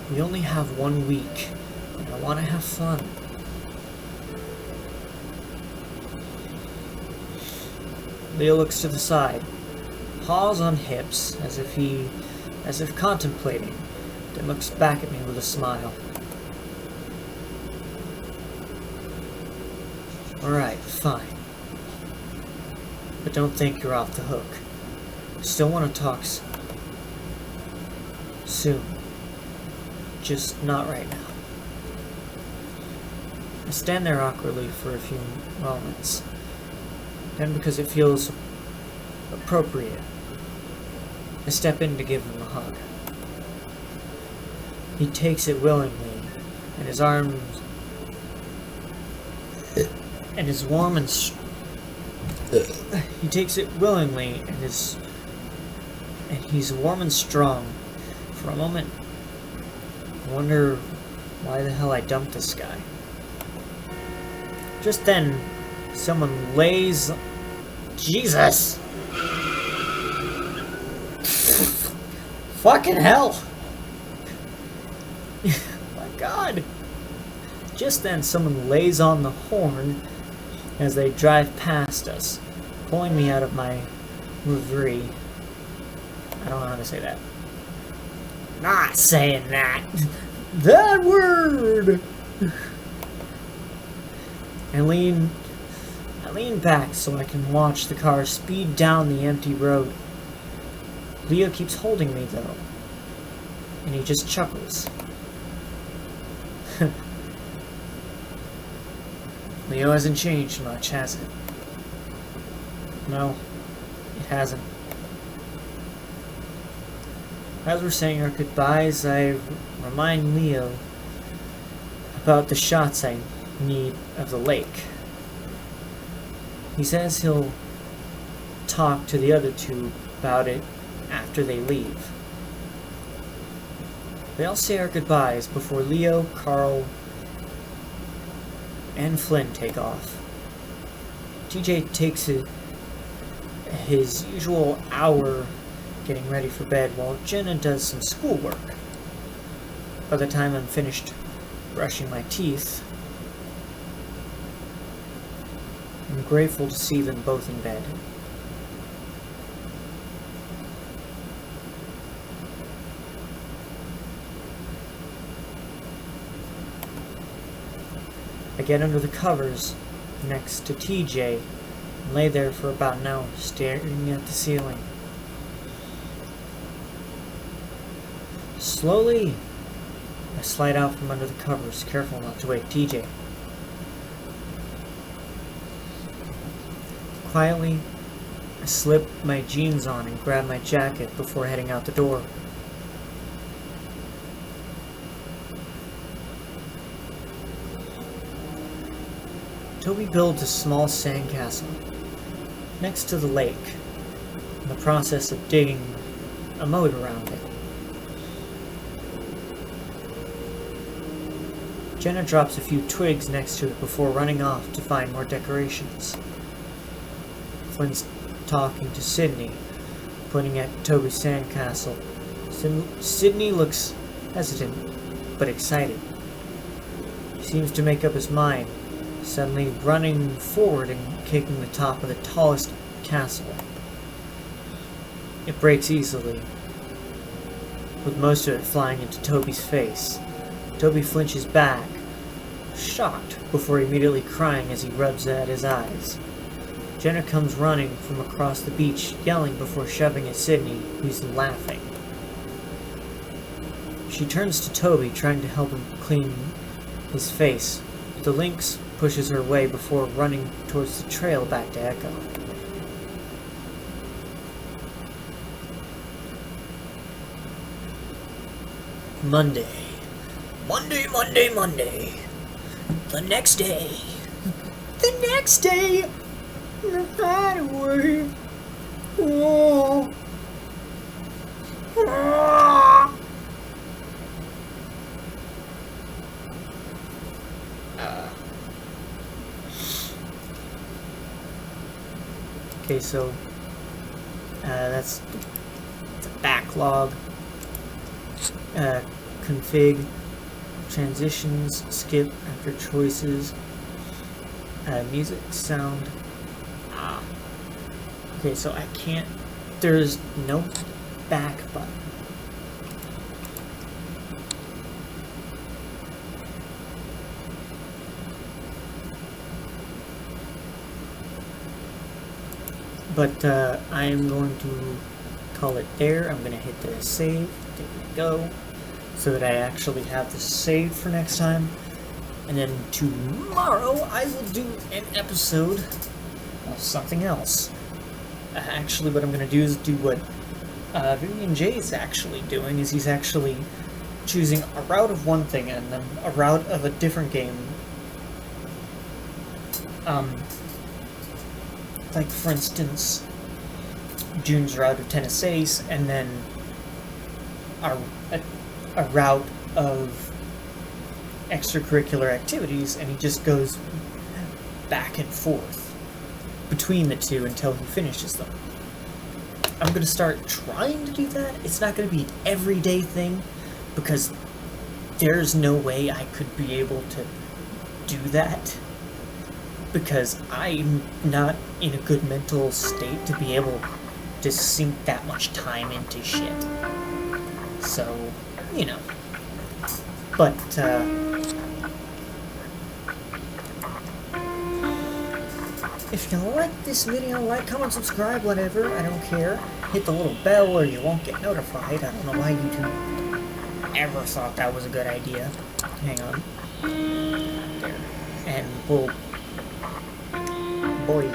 We only have 1 week, and I want to have fun. Leo looks to the side, paws on hips, as if contemplating, then looks back at me with a smile. Alright, fine. But don't think you're off the hook. I still want to talk soon. just not right now. I stand there awkwardly for a few moments. Then, because it feels appropriate, I step in to give him a hug. He takes it willingly, and his arms and is warm and he takes it willingly and he's warm and strong. For a moment, I wonder why the hell I dumped this guy. Just then, someone lays... Jesus! Fucking hell! My God! Just then, someone lays on the horn as they drive past us, pulling me out of my reverie. I don't know how to say that. Not saying that. That word! I lean back so I can watch the car speed down the empty road. Leo keeps holding me, though, and he just chuckles. Leo hasn't changed much, has it? No, it hasn't. As we're saying our goodbyes, I remind Leo about the shots I need of the lake. He says he'll talk to the other two about it after they leave. They all say our goodbyes before Leo, Carl, and Flynn take off. TJ takes his usual hour getting ready for bed while Jenna does some schoolwork. By the time I'm finished brushing my teeth, I'm grateful to see them both in bed. I get under the covers next to TJ and lay there for about an hour, staring at the ceiling. Slowly, I slide out from under the covers, careful not to wake TJ. Quietly, I slip my jeans on and grab my jacket before heading out the door. Toby builds a small sandcastle next to the lake, in the process of digging a moat around it. Jenna drops a few twigs next to it before running off to find more decorations. Flynn's talking to Sydney, pointing at Toby's sandcastle. Sydney looks hesitant, but excited. He seems to make up his mind, suddenly running forward and kicking the top of the tallest castle. It breaks easily, with most of it flying into Toby's face. Toby flinches back, shocked, before immediately crying as he rubs at his eyes. Jenna comes running from across the beach, yelling before shoving at Sydney, who's laughing. She turns to Toby, trying to help him clean his face, but the lynx pushes her away before running towards the trail back to Echo. Monday. The next day. The hideaway. Oh. Okay, so that's the backlog. Config, transitions, skip after choices, music, sound. Okay, so I can't, there's no back button. But I am going to call it there. I'm going to hit the save. There we go. so that I actually have this saved for next time. And then tomorrow I will do an episode of something else. Actually, what I'm going to do is do what Vivian J is actually doing, is he's actually choosing a route of one thing and then a route of a different game. Like, for instance, June's route of Tennis Ace, and then a route of extracurricular activities, and he just goes back and forth between the two until he finishes them. I'm going to start trying to do that. It's not going to be an everyday thing, because there's no way I could be able to do that, because I'm not in a good mental state to be able to sink that much time into shit. So, you know. But, if you like this video, like, comment, subscribe, whatever, I don't care. Hit the little bell or you won't get notified. I don't know why YouTube ever thought that was a good idea. Hang on. There. And we'll... Boy.